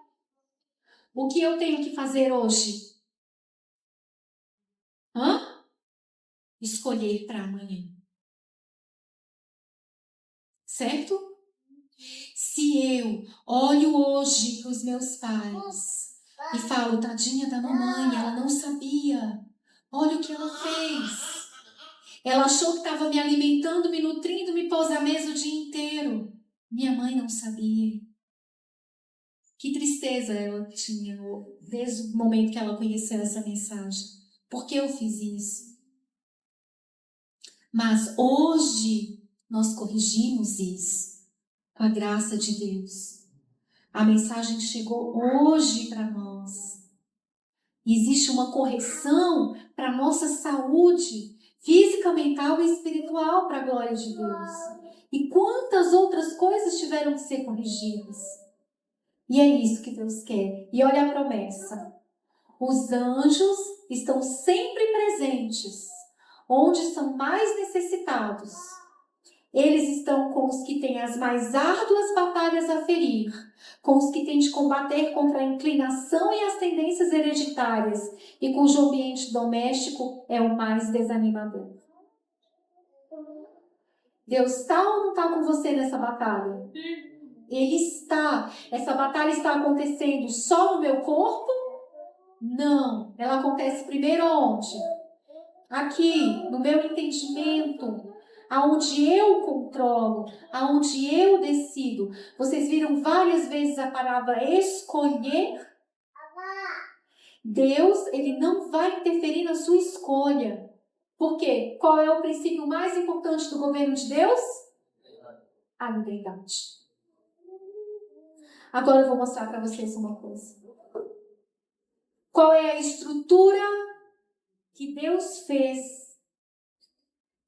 O que eu tenho que fazer hoje? escolher para amanhã. Certo? Se eu olho hoje para os meus pais e falo, tadinha da mamãe, ela não sabia. Olha o que ela fez. Ela achou que estava me alimentando, me nutrindo, me pôs à mesa o dia inteiro. Minha mãe não sabia. Que tristeza ela tinha desde o momento que ela conheceu essa mensagem. Por que eu fiz isso? Mas hoje nós corrigimos isso com a graça de Deus. A mensagem chegou hoje para nós. Existe uma correção para a nossa saúde física, mental e espiritual, para a glória de Deus. E quantas outras coisas tiveram que ser corrigidas? E é isso que Deus quer. E olha a promessa. Os anjos estão sempre presentes, onde são mais necessitados. Eles estão com os que têm as mais árduas batalhas a ferir, com os que têm de combater contra a inclinação e as tendências hereditárias, e cujo ambiente doméstico é o mais desanimador. Deus está ou não está com você nessa batalha? Ele está. Essa batalha está acontecendo só no meu corpo? Não. Ela acontece primeiro onde? Aqui, no meu entendimento, aonde eu controlo, aonde eu decido. Vocês viram várias vezes a palavra escolher? Deus, ele não vai interferir na sua escolha. Por quê? Qual é o princípio mais importante do governo de Deus? A liberdade. Agora eu vou mostrar para vocês uma coisa. Qual é a estrutura que Deus fez,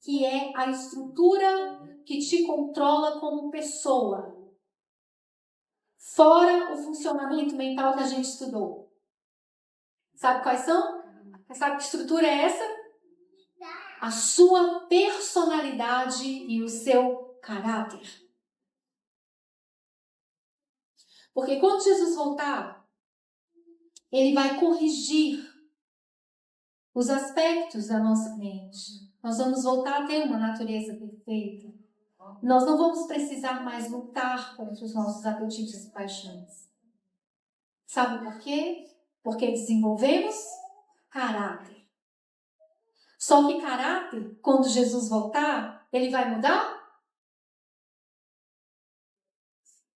que é a estrutura que te controla como pessoa, fora o funcionamento mental que a gente estudou? Sabe quais são? Sabe que estrutura é essa? A sua personalidade e o seu caráter. Porque quando Jesus voltar, ele vai corrigir os aspectos da nossa mente. Nós vamos voltar a ter uma natureza perfeita. Nós não vamos precisar mais lutar contra os nossos apetites e paixões. Sabe por quê? Porque desenvolvemos caráter. Só que caráter, quando Jesus voltar, ele vai mudar?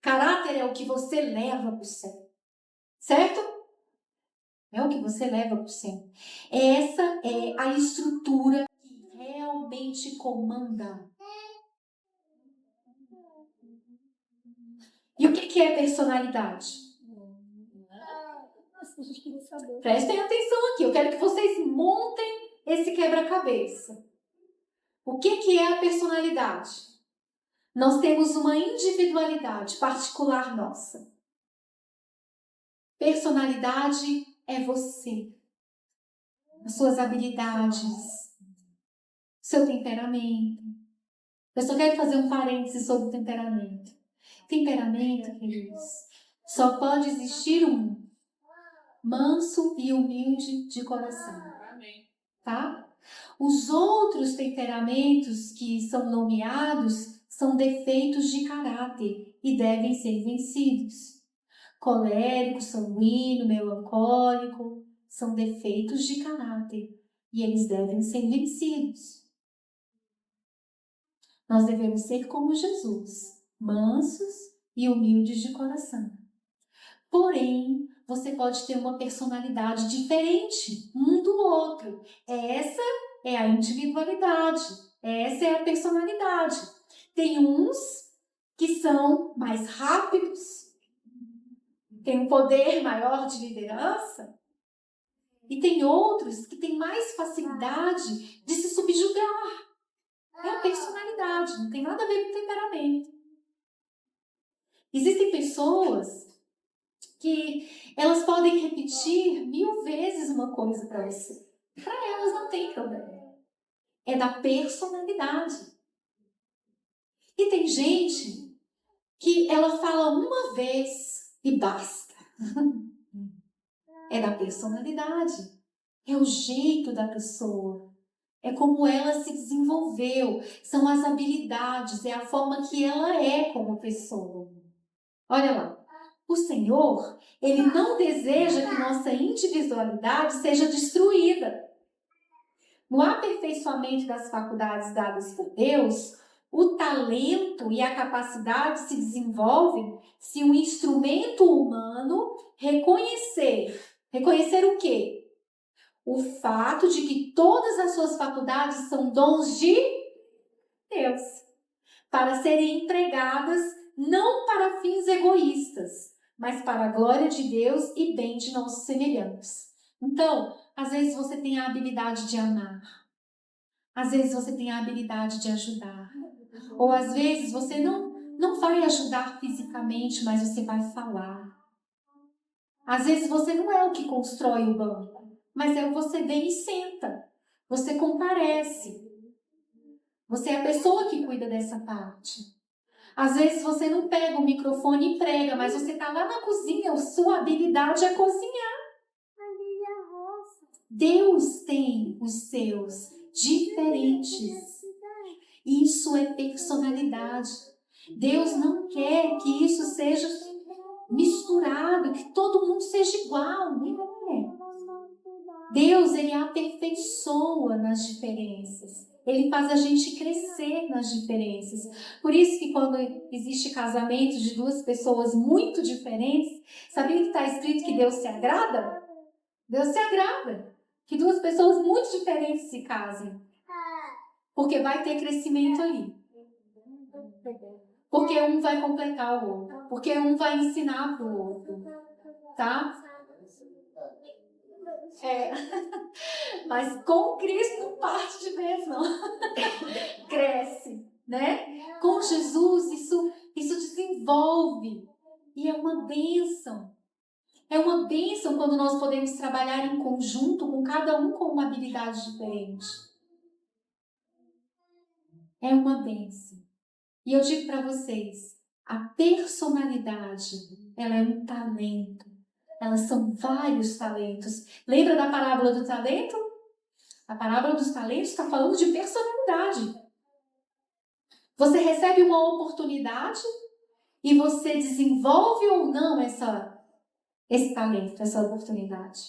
Caráter é o que você leva para o céu. Certo? É o que você leva para o céu. Essa é a estrutura que realmente comanda. E o que é personalidade? Prestem atenção aqui. Eu quero que vocês montem esse quebra-cabeça. O que é a personalidade? Nós temos uma individualidade particular nossa. Personalidade é você. As suas habilidades, seu temperamento. Eu só quero fazer um parêntese sobre o temperamento. Temperamento, queridos, só pode existir um: manso e humilde de coração. Tá? Os outros temperamentos que são nomeados são defeitos de caráter e devem ser vencidos. Colérico, sanguíneo, melancólico são defeitos de caráter e eles devem ser vencidos. Nós devemos ser como Jesus, mansos e humildes de coração. Porém, você pode ter uma personalidade diferente um do outro. Essa é a individualidade. Essa é a personalidade. Tem uns que são mais rápidos, tem um poder maior de liderança, e tem outros que têm mais facilidade de se subjugar. É a personalidade, não tem nada a ver com temperamento. Existem pessoas que elas podem repetir 1000 vezes uma coisa para você. Para elas não tem problema. É da personalidade. E tem gente que ela fala uma vez e basta. É da personalidade. É o jeito da pessoa. É como ela se desenvolveu, são as habilidades, é a forma que ela é como pessoa. Olha lá, o Senhor, Ele não deseja que nossa individualidade seja destruída. No aperfeiçoamento das faculdades dadas por Deus, o talento e a capacidade se desenvolvem se o instrumento humano reconhecer. Reconhecer o quê? O fato de que todas as suas faculdades são dons de Deus, para serem empregadas não para fins egoístas, mas para a glória de Deus e bem de nossos semelhantes. Então, às vezes você tem a habilidade de amar, às vezes você tem a habilidade de ajudar, ou às vezes você não vai ajudar fisicamente, mas você vai falar. Às vezes você não é o que constrói o banco, mas é o que você vem e senta. Você comparece. Você é a pessoa que cuida dessa parte. Às vezes você não pega o microfone e prega, mas você está lá na cozinha, a sua habilidade é cozinhar. Deus tem os seus diferentes. Isso é personalidade. Deus não quer que isso seja misturado, que todo mundo seja igual. Não é. Deus, Ele aperfeiçoa nas diferenças. Ele faz a gente crescer nas diferenças. Por isso que quando existe casamento de duas pessoas muito diferentes, sabia que está escrito que Deus se agrada? Deus se agrada que duas pessoas muito diferentes se casem. Porque vai ter crescimento ali. Porque um vai completar o outro. Porque um vai ensinar para o outro. Tá? Mas com Cristo não parte de vez, não. Cresce, né? Com Jesus isso desenvolve. E é uma bênção. É uma bênção quando nós podemos trabalhar em conjunto, com cada um com uma habilidade diferente. É uma bênção. E eu digo para vocês, a personalidade, ela é um talento. Elas são vários talentos. Lembra da parábola do talento? A parábola dos talentos está falando de personalidade. Você recebe uma oportunidade e você desenvolve ou não esse talento, essa oportunidade.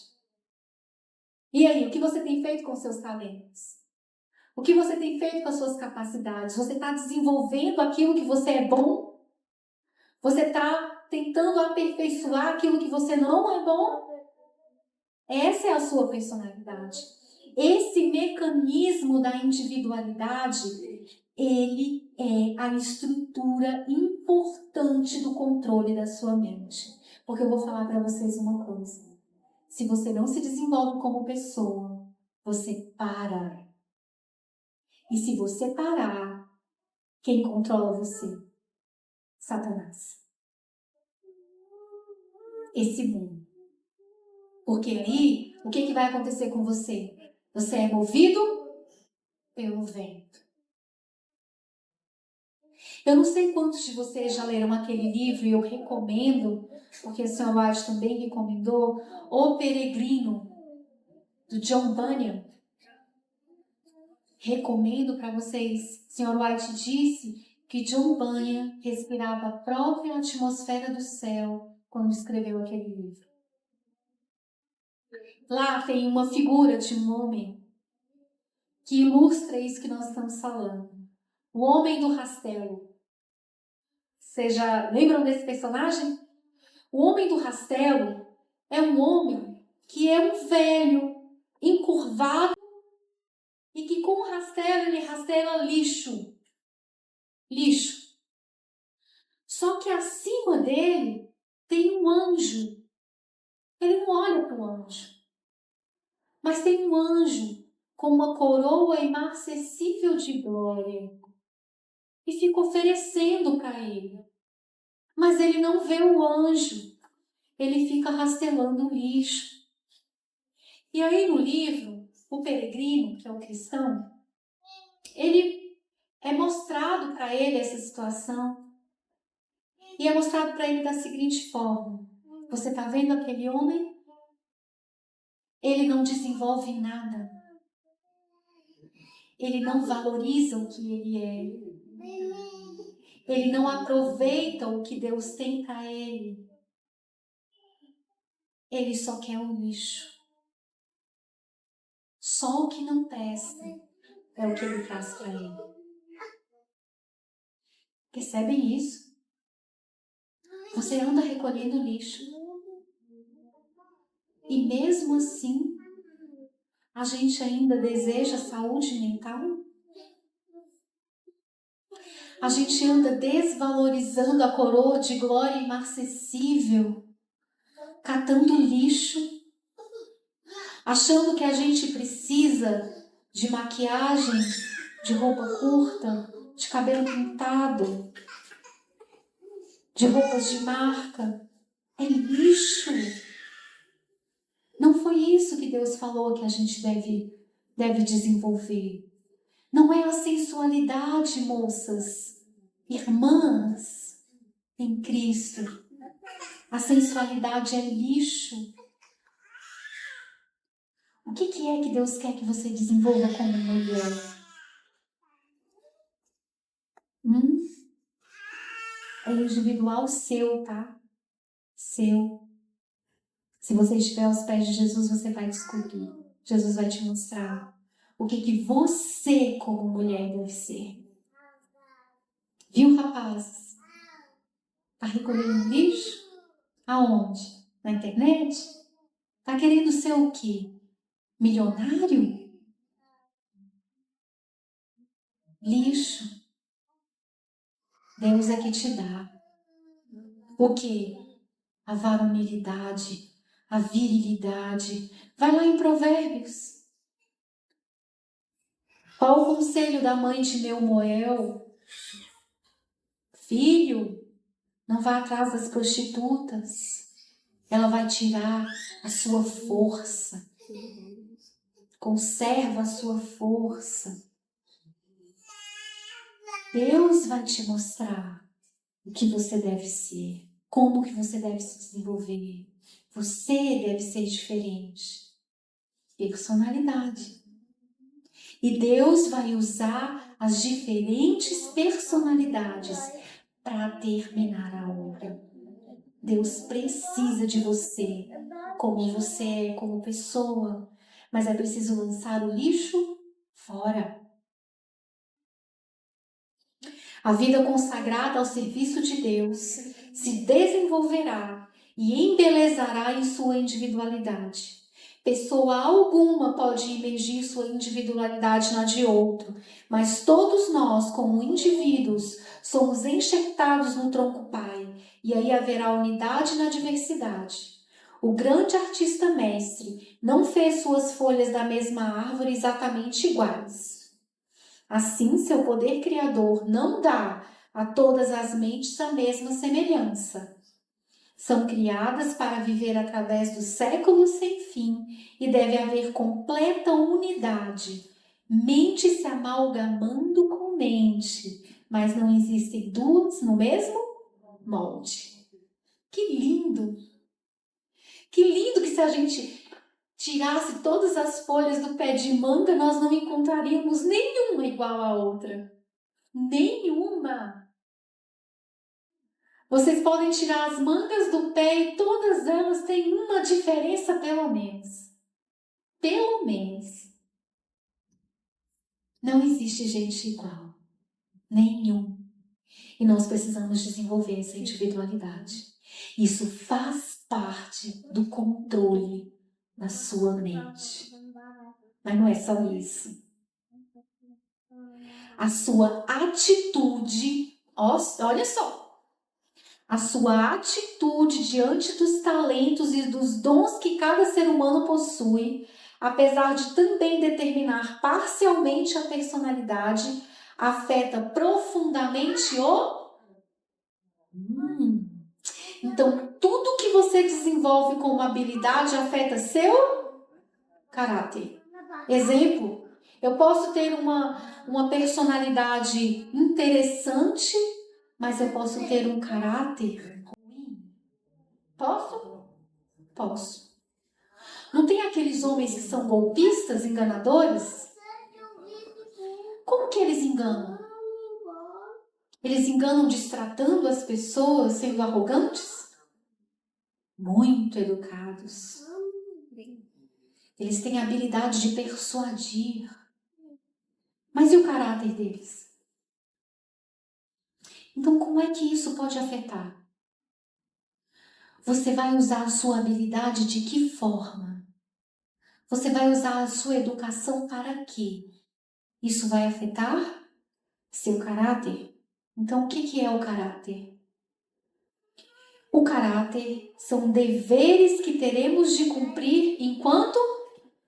E aí, o que você tem feito com seus talentos? O que você tem feito com as suas capacidades? Você está desenvolvendo aquilo que você é bom? Você está tentando aperfeiçoar aquilo que você não é bom? Essa é a sua personalidade. Esse mecanismo da individualidade, ele é a estrutura importante do controle da sua mente. Porque eu vou falar para vocês uma coisa. Se você não se desenvolve como pessoa, você para. E se você parar, quem controla você? Satanás. Esse mundo. Porque aí, o que vai acontecer com você? Você é movido pelo vento. Eu não sei quantos de vocês já leram aquele livro, e eu recomendo, porque o Sr. White também recomendou, O Peregrino, do John Bunyan. Recomendo para vocês. O Sr. White disse que John Bunyan respirava a própria atmosfera do céu quando escreveu aquele livro. Lá tem uma figura de um homem que ilustra isso que nós estamos falando. O homem do rastelo. Vocês já lembram desse personagem? O homem do rastelo é um homem que é um velho, encurvado, e que com o rastelo ele rastela lixo. Lixo. Só que acima dele tem um anjo. Ele não olha para o anjo. Mas tem um anjo com uma coroa imarcessível de glória. E fica oferecendo para ele. Mas ele não vê o anjo. Ele fica rastelando o lixo. E aí no livro, o peregrino, que é o cristão, ele é mostrado para ele essa situação. E é mostrado para ele da seguinte forma. Você está vendo aquele homem? Ele não desenvolve nada. ele não valoriza o que ele é. Ele não aproveita o que Deus tem para ele. Ele só quer um lixo. Só o que não presta é o que ele traz para ele. Percebem isso? Você anda recolhendo lixo. E mesmo assim, a gente ainda deseja saúde mental? A gente anda desvalorizando a coroa de glória inacessível, catando lixo, achando que a gente precisa de maquiagem, de roupa curta, de cabelo pintado, de roupas de marca. É lixo. Não foi isso que Deus falou que a gente deve desenvolver. Não é a sensualidade, moças, irmãs em Cristo. A sensualidade é lixo. O que é que Deus quer que você desenvolva como mulher? É individual seu, tá? Seu. Se você estiver aos pés de Jesus, você vai descobrir. Jesus vai te mostrar o que você, como mulher, deve ser. Viu, rapazes? Tá recolhendo lixo? Aonde? Na internet? Tá querendo ser o quê? Milionário? Lixo. Deus é que te dá. O quê? A varonilidade, a virilidade. Vai lá em Provérbios. Qual o conselho da mãe de Neumoel? Filho, não vá atrás das prostitutas. Ela vai tirar a sua força. Conserva a sua força. Deus vai te mostrar o que você deve ser, como que você deve se desenvolver. Você deve ser diferente. Personalidade. E Deus vai usar as diferentes personalidades para terminar a obra. Deus precisa de você, como você é, como pessoa. Mas é preciso lançar o lixo fora. A vida consagrada ao serviço de Deus se desenvolverá e embelezará em sua individualidade. Pessoa alguma pode imergir sua individualidade na de outro, mas todos nós, como indivíduos, somos enxertados no tronco pai, e aí haverá unidade na diversidade. O grande artista mestre não fez suas folhas da mesma árvore exatamente iguais. Assim, seu poder criador não dá a todas as mentes a mesma semelhança. São criadas para viver através dos séculos sem fim e deve haver completa unidade. Mente se amalgamando com mente, mas não existem duas no mesmo molde. Que lindo! Que lindo que se a gente tirasse todas as folhas do pé de manga, nós não encontraríamos nenhuma igual à outra. Nenhuma! Vocês podem tirar as mangas do pé e todas elas têm uma diferença pelo menos. Pelo menos. Não existe gente igual. Nenhum. E nós precisamos desenvolver essa individualidade. Isso faz parte do controle da sua mente. Mas não é só isso. A sua atitude, olha só. A sua atitude diante dos talentos e dos dons que cada ser humano possui, apesar de também determinar parcialmente a personalidade, afeta profundamente o... Então, tudo que você desenvolve como habilidade afeta seu caráter. Exemplo, eu posso ter uma personalidade interessante, mas eu posso ter um caráter ruim. Posso? Posso. Não tem aqueles homens que são golpistas, enganadores? enganam? Eles enganam destratando as pessoas, sendo arrogantes? Muito educados. Eles têm a habilidade de persuadir. Mas e o caráter deles? Então, como é que isso pode afetar? Você vai usar a sua habilidade de que forma? Você vai usar a sua educação para quê? Isso vai afetar seu caráter? Então, o que é o caráter? O caráter são deveres que teremos de cumprir enquanto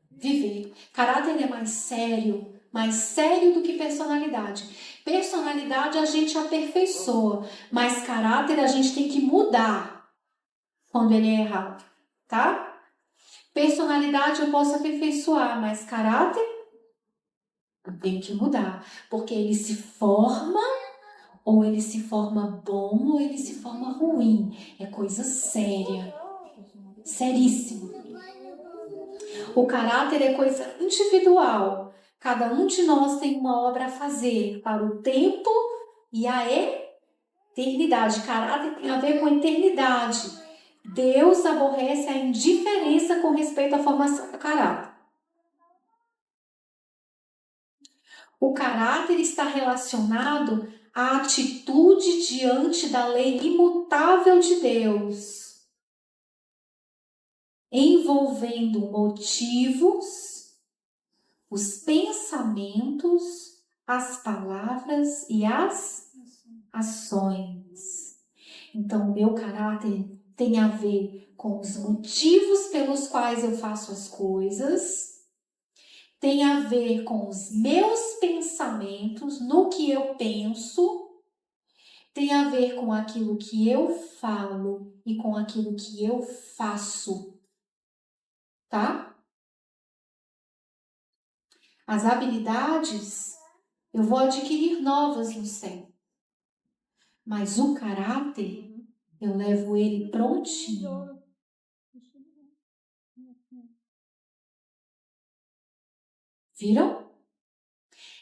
viver. Caráter é mais sério do que personalidade. Personalidade a gente aperfeiçoa, mas caráter a gente tem que mudar quando ele é errado, tá? Personalidade eu posso aperfeiçoar, mas caráter eu tenho que mudar, porque ele se forma, ou ele se forma bom, ou ele se forma ruim. É coisa séria, seríssima. O caráter é coisa individual. Cada um de nós tem uma obra a fazer para o tempo e a eternidade. Caráter tem a ver com a eternidade. Deus aborrece a indiferença com respeito à formação do caráter. O caráter está relacionado à atitude diante da lei imutável de Deus, envolvendo motivos, os pensamentos, as palavras e as ações. Então, o meu caráter tem a ver com os motivos pelos quais eu faço as coisas, tem a ver com os meus pensamentos, no que eu penso, tem a ver com aquilo que eu falo e com aquilo que eu faço, tá? As habilidades eu vou adquirir novas no céu, mas o caráter eu levo ele prontinho. Viram?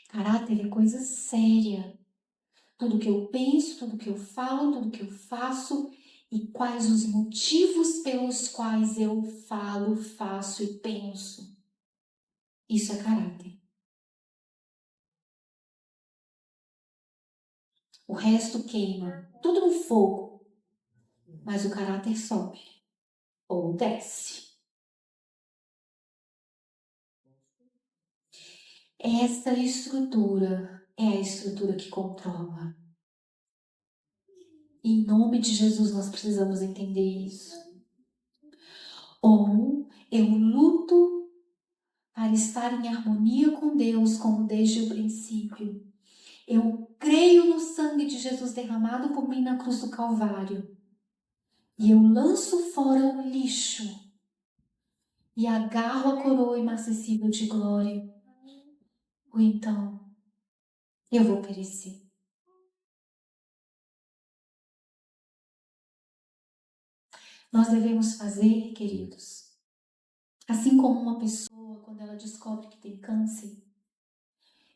Caráter é coisa séria. Tudo que eu penso, tudo que eu falo, tudo que eu faço e quais os motivos pelos quais eu falo, faço e penso. Isso é caráter. O resto queima, tudo no fogo, mas o caráter sobe ou desce. Essa estrutura é a estrutura que controla. Em nome de Jesus, nós precisamos entender isso. Ou eu luto para estar em harmonia com Deus, como desde o princípio. Eu creio no sangue de Jesus derramado por mim na cruz do Calvário. E eu lanço fora o lixo e agarro a coroa inacessível de glória. Ou então, eu vou perecer. Nós devemos fazer, queridos, assim como uma pessoa, quando ela descobre que tem câncer,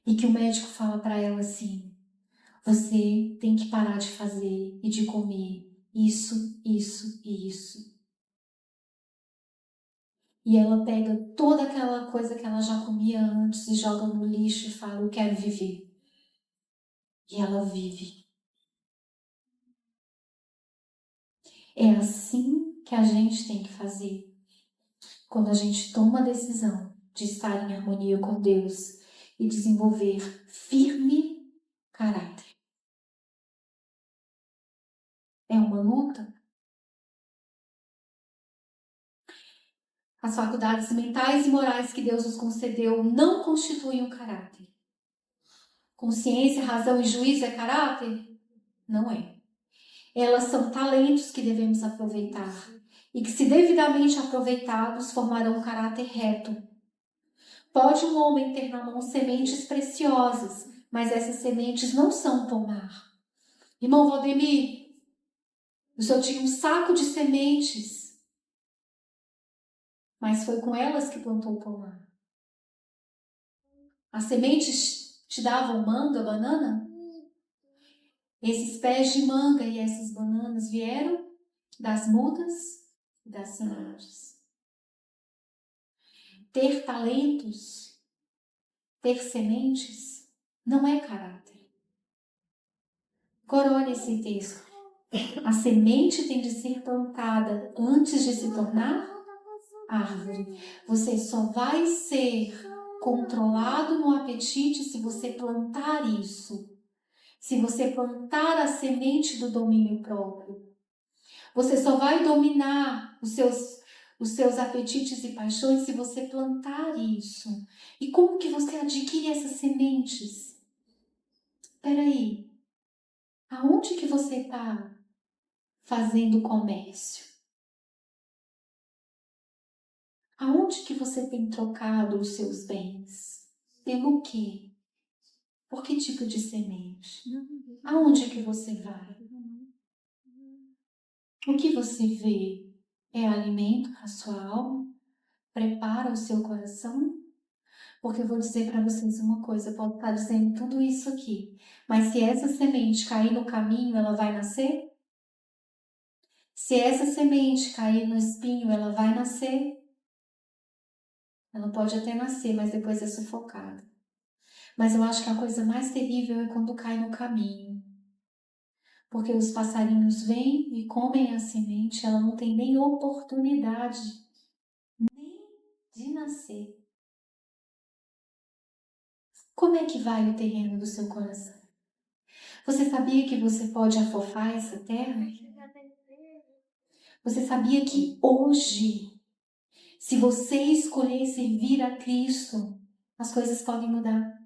e que o médico fala para ela assim, você tem que parar de fazer e de comer isso, isso e isso. E ela pega toda aquela coisa que ela já comia antes e joga no lixo e fala, eu quero viver. E ela vive. É assim que a gente tem que fazer. Quando a gente toma a decisão de estar em harmonia com Deus e desenvolver firme caráter. É uma luta. As faculdades mentais e morais que Deus nos concedeu não constituem um caráter. Consciência, razão e juízo é caráter? Não é. Elas são talentos que devemos aproveitar e que, se devidamente aproveitados, formarão um caráter reto. Pode um homem ter na mão sementes preciosas, mas essas sementes não são pomar. Irmão Valdemir, o senhor tinha um saco de sementes, mas foi com elas que plantou o pomar. As sementes te davam manga, banana? Esses pés de manga e essas bananas vieram das mudas e das sementes. Ter talentos, ter sementes, não é caráter. Agora olha esse texto. A semente tem de ser plantada antes de se tornar árvore. Você só vai ser controlado no apetite se você plantar isso. Se você plantar a semente do domínio próprio. Você só vai dominar os seus apetites e paixões se você plantar isso. E como que você adquire essas sementes? Espera aí. Aonde que você está fazendo comércio? Aonde que você tem trocado os seus bens? Pelo quê? Por que tipo de semente? Aonde que você vai? O que você vê é alimento para a sua alma? Prepara o seu coração? Porque eu vou dizer para vocês uma coisa, eu posso estar dizendo tudo isso aqui, mas se essa semente cair no caminho, ela vai nascer? Se essa semente cair no espinho, ela vai nascer? Ela pode até nascer, mas depois é sufocada. Mas eu acho que a coisa mais terrível é quando cai no caminho. Porque os passarinhos vêm e comem a semente, ela não tem nem oportunidade nem de nascer. Como é que vai o terreno do seu coração? Você sabia que você pode afofar essa terra? Você sabia que hoje, se você escolher servir a Cristo, as coisas podem mudar?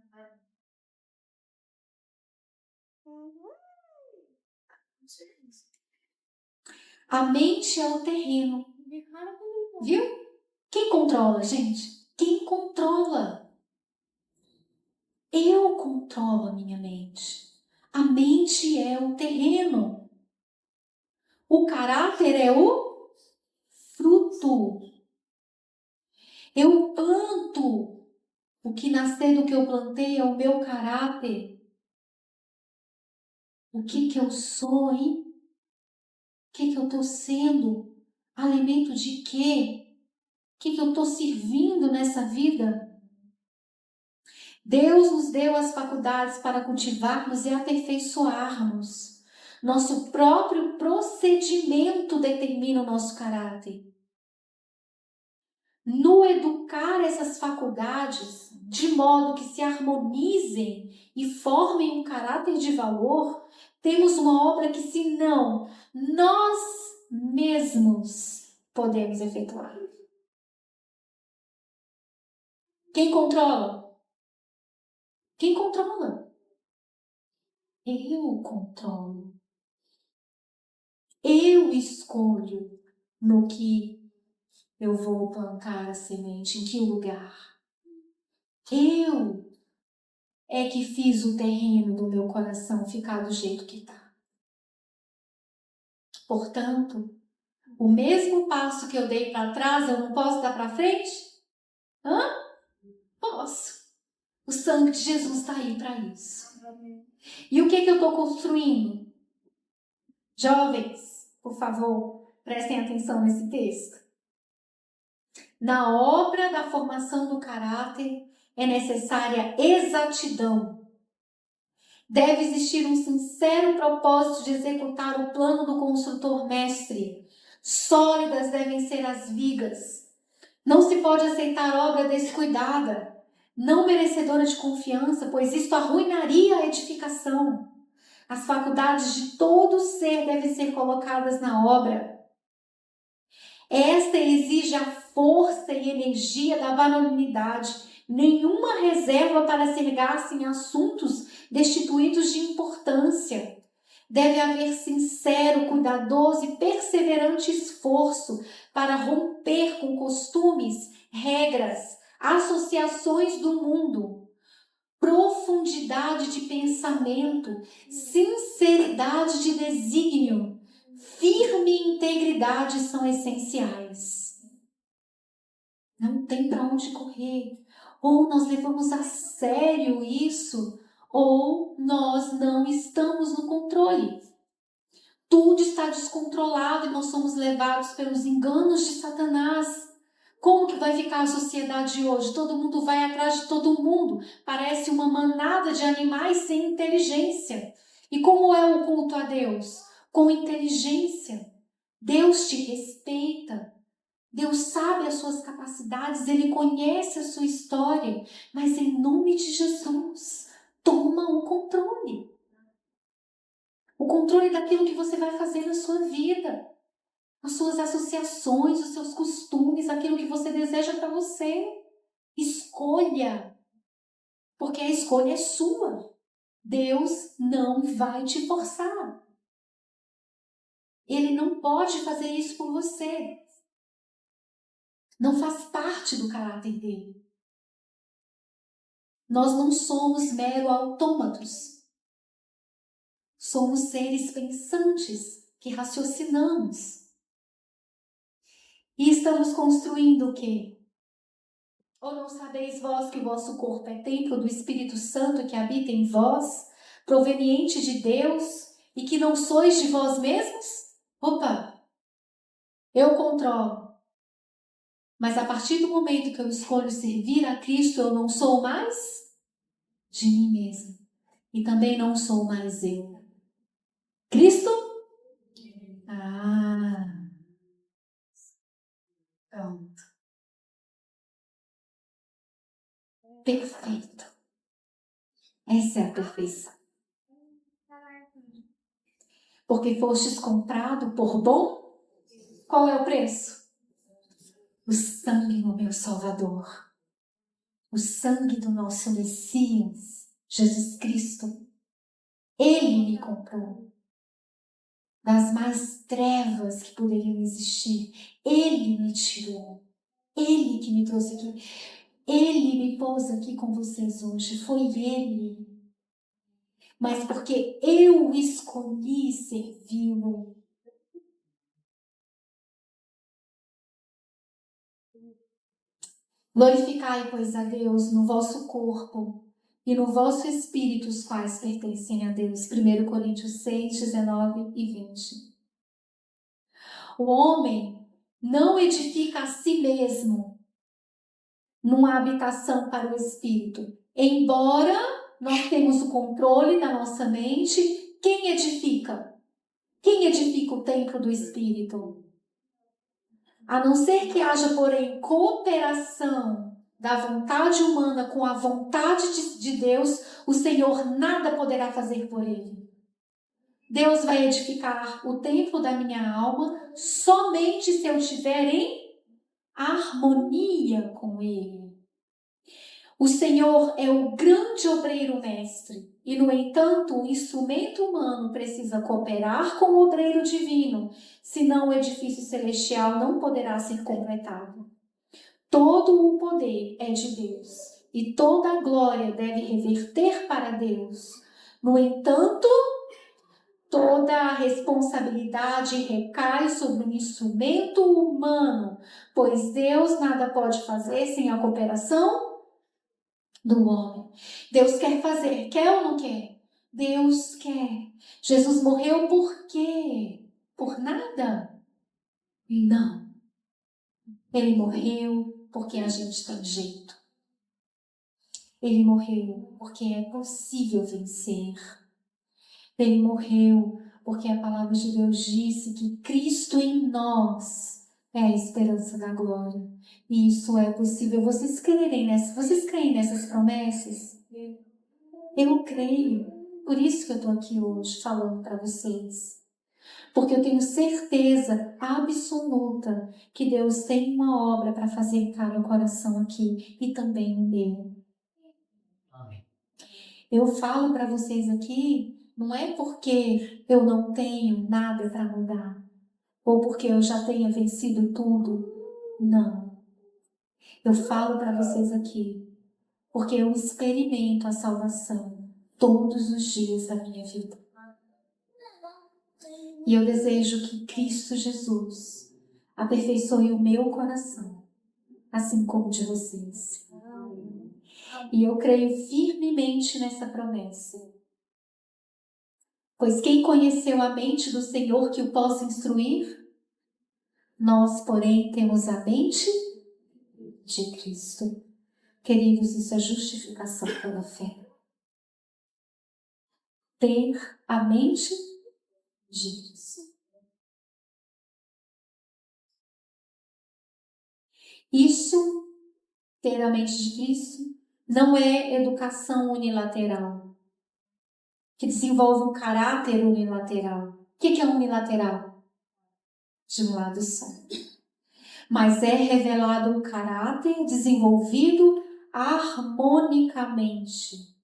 A mente é o terreno. Viu? Quem controla, gente? Quem controla? Eu controlo a minha mente. A mente é o terreno. O caráter é o fruto. Eu planto. O que nascer do que eu plantei é o meu caráter. O que eu sou, hein? O que eu estou sendo? Alimento de quê? O que eu estou servindo nessa vida? Deus nos deu as faculdades para cultivarmos e aperfeiçoarmos. Nosso próprio procedimento determina o nosso caráter. No educar essas faculdades, de modo que se harmonizem e formem um caráter de valor, temos uma obra que, se não, nós mesmos podemos efetuar. Quem controla? Quem controla? Eu controlo. Eu escolho no que eu vou plantar a semente, em que lugar. Eu é que fiz o terreno do meu coração ficar do jeito que está. Portanto, o mesmo passo que eu dei para trás, eu não posso dar para frente? Posso. O sangue de Jesus está aí para isso. E o que eu estou construindo? Jovens, por favor, prestem atenção nesse texto. Na obra da formação do caráter é necessária exatidão. Deve existir um sincero propósito de executar o plano do construtor mestre. Sólidas devem ser as vigas. Não se pode aceitar obra descuidada, não merecedora de confiança, pois isto arruinaria a edificação. As faculdades de todo ser devem ser colocadas na obra. Esta exige a força e energia da varonilidade, nenhuma reserva para ser gasta em assuntos destituídos de importância. Deve haver sincero, cuidadoso e perseverante esforço para romper com costumes, regras, associações do mundo. Profundidade de pensamento, sinceridade de desígnio, firme integridade são essenciais. Não tem para onde correr. Ou nós levamos a sério isso, ou nós não estamos no controle. Tudo está descontrolado e nós somos levados pelos enganos de Satanás. Como que vai ficar a sociedade hoje? Todo mundo vai atrás de todo mundo. Parece uma manada de animais sem inteligência. E como é o culto a Deus? Com inteligência. Deus te respeita. Deus sabe as suas capacidades, Ele conhece a sua história. Mas em nome de Jesus, toma o controle. O controle daquilo que você vai fazer na sua vida. As suas associações, os seus costumes, aquilo que você deseja para você. Escolha. Porque a escolha é sua. Deus não vai te forçar. Ele não pode fazer isso por você. Não faz parte do caráter dele. Nós não somos mero autômatos. Somos seres pensantes que raciocinamos. E estamos construindo o quê? Ou não sabeis vós que o vosso corpo é templo do Espírito Santo que habita em vós, proveniente de Deus, e que não sois de vós mesmos? Opa! Eu controlo. Mas a partir do momento que eu escolho servir a Cristo, eu não sou mais de mim mesma. E também não sou mais eu. Cristo? Pronto. Perfeito. Essa é a perfeição. Porque fostes comprado por bom? Qual é o preço? O sangue do meu Salvador. O sangue do nosso Messias, Jesus Cristo. Ele me comprou das mais trevas que poderiam existir. Ele me tirou. Ele que me trouxe aqui. Ele me pôs aqui com vocês hoje. Foi Ele. Mas porque eu escolhi servi-lo. Glorificai, pois, a Deus no vosso corpo e no vosso espírito, os quais pertencem a Deus. 1 Coríntios 6, 19 e 20. O homem não edifica a si mesmo numa habitação para o espírito. Embora nós temos o controle da nossa mente, quem edifica? Quem edifica o templo do espírito? A não ser que haja, porém, cooperação da vontade humana com a vontade de Deus, o Senhor nada poderá fazer por ele. Deus vai edificar o templo da minha alma somente se eu estiver em harmonia com Ele. O Senhor é o grande obreiro mestre e, no entanto, o instrumento humano precisa cooperar com o obreiro divino, senão o edifício celestial não poderá ser completado. Todo o poder é de Deus e toda a glória deve reverter para Deus. No entanto, toda a responsabilidade recai sobre o instrumento humano, pois Deus nada pode fazer sem a cooperação do homem. Deus quer fazer, quer ou não quer? Deus quer. Jesus morreu por quê? Por nada? Não. Ele morreu porque a gente tem jeito. Ele morreu porque é possível vencer. Ele morreu porque a palavra de Deus disse que Cristo em nós é a esperança da glória. E isso é possível. Vocês creem nessas promessas? Eu creio. Por isso que eu estou aqui hoje falando para vocês. Porque eu tenho certeza absoluta que Deus tem uma obra para fazer em cada coração aqui e também no meu. Eu falo para vocês aqui, não é porque eu não tenho nada para mudar, ou porque eu já tenha vencido tudo. Não. Eu falo para vocês aqui, porque eu experimento a salvação todos os dias da minha vida. E eu desejo que Cristo Jesus aperfeiçoe o meu coração, assim como o de vocês. E eu creio firmemente nessa promessa. Pois quem conheceu a mente do Senhor que o possa instruir? Nós, porém, temos a mente de Cristo. Queridos, isso é justificação pela fé. Ter a mente de Cristo. Isso, ter a mente de Cristo, não é educação unilateral, que desenvolve um caráter unilateral. O que é unilateral? De um lado só. Mas é revelado um caráter desenvolvido harmonicamente.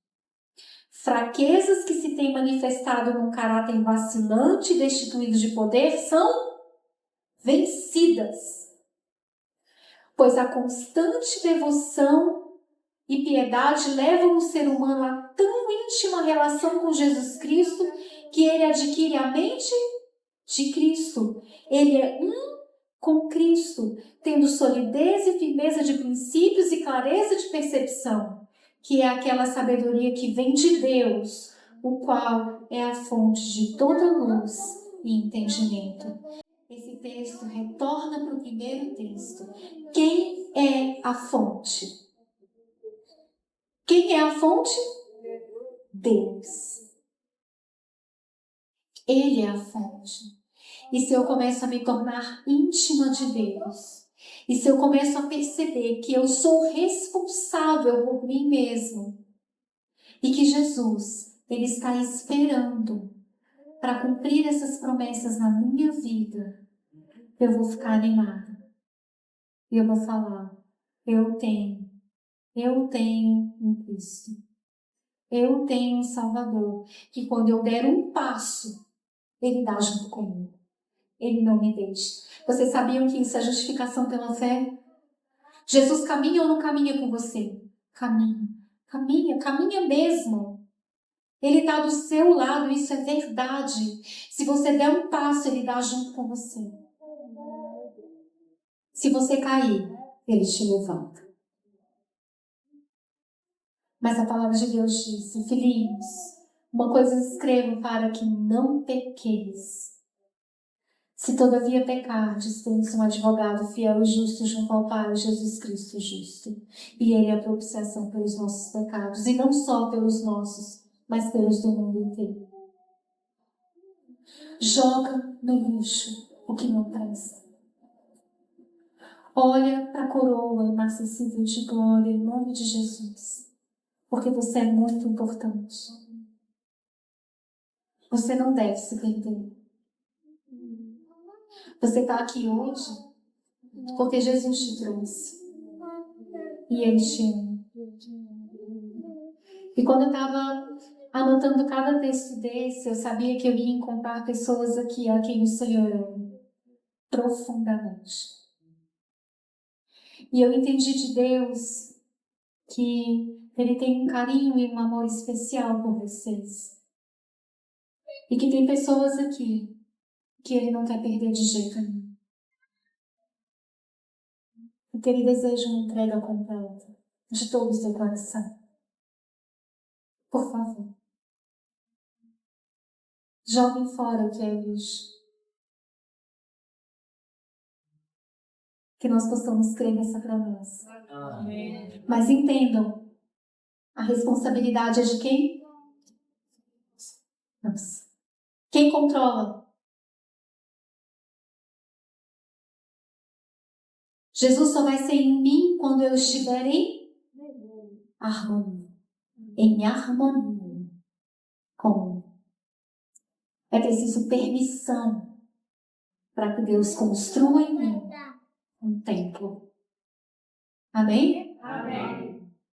Fraquezas que se têm manifestado num caráter vacilante e destituído de poder são vencidas. Pois a constante devoção e piedade levam o ser humano a tão íntima relação com Jesus Cristo que ele adquire a mente de Cristo. Ele é um com Cristo, tendo solidez e firmeza de princípios e clareza de percepção, que é aquela sabedoria que vem de Deus, o qual é a fonte de toda luz e entendimento. Esse texto retorna para o primeiro texto. Quem é a fonte? Quem é a fonte? Deus. Ele é a fonte. E se eu começo a me tornar íntima de Deus, e se eu começo a perceber que eu sou responsável por mim mesmo, e que Jesus, Ele está esperando para cumprir essas promessas na minha vida, eu vou ficar animada. E eu vou falar, eu tenho em Cristo. Eu tenho um Salvador, que quando eu der um passo, Ele dá junto comigo. Ele não me deixa. Vocês sabiam que isso é justificação pela fé? Jesus caminha ou não caminha com você? Caminha. Caminha mesmo. Ele está do seu lado, isso é verdade. Se você der um passo, Ele dá junto com você. Se você cair, Ele te levanta. Mas a palavra de Deus diz, filhinhos, uma coisa escrevo para que não pequeis. Se todavia pecardes, temos um advogado fiel e justo junto ao Pai, Jesus Cristo justo. E Ele é a propiciação pelos nossos pecados, e não só pelos nossos, mas pelos do mundo inteiro. Joga no lixo o que não presta. Olha para a coroa inacessível de glória em nome de Jesus, porque você é muito importante. Você não deve se perder. Você está aqui hoje porque Jesus te trouxe. E Ele te ama. E quando eu estava anotando cada texto desse, eu sabia que eu ia encontrar pessoas aqui a quem o Senhor ama profundamente. E eu entendi de Deus que Ele tem um carinho e um amor especial por vocês. E que tem pessoas aqui que Ele não quer perder de jeito nenhum. E que Ele deseja uma entrega completa de todo o seu coração. Por favor, joguem fora o que é lixo. Que nós possamos crer nessa promessa. Amém. Mas entendam, a responsabilidade é de quem? Nossa. Quem controla? Jesus só vai ser em mim quando eu estiver em harmonia. Em harmonia com. É preciso permissão para que Deus construa em mim um templo. Amém? Amém.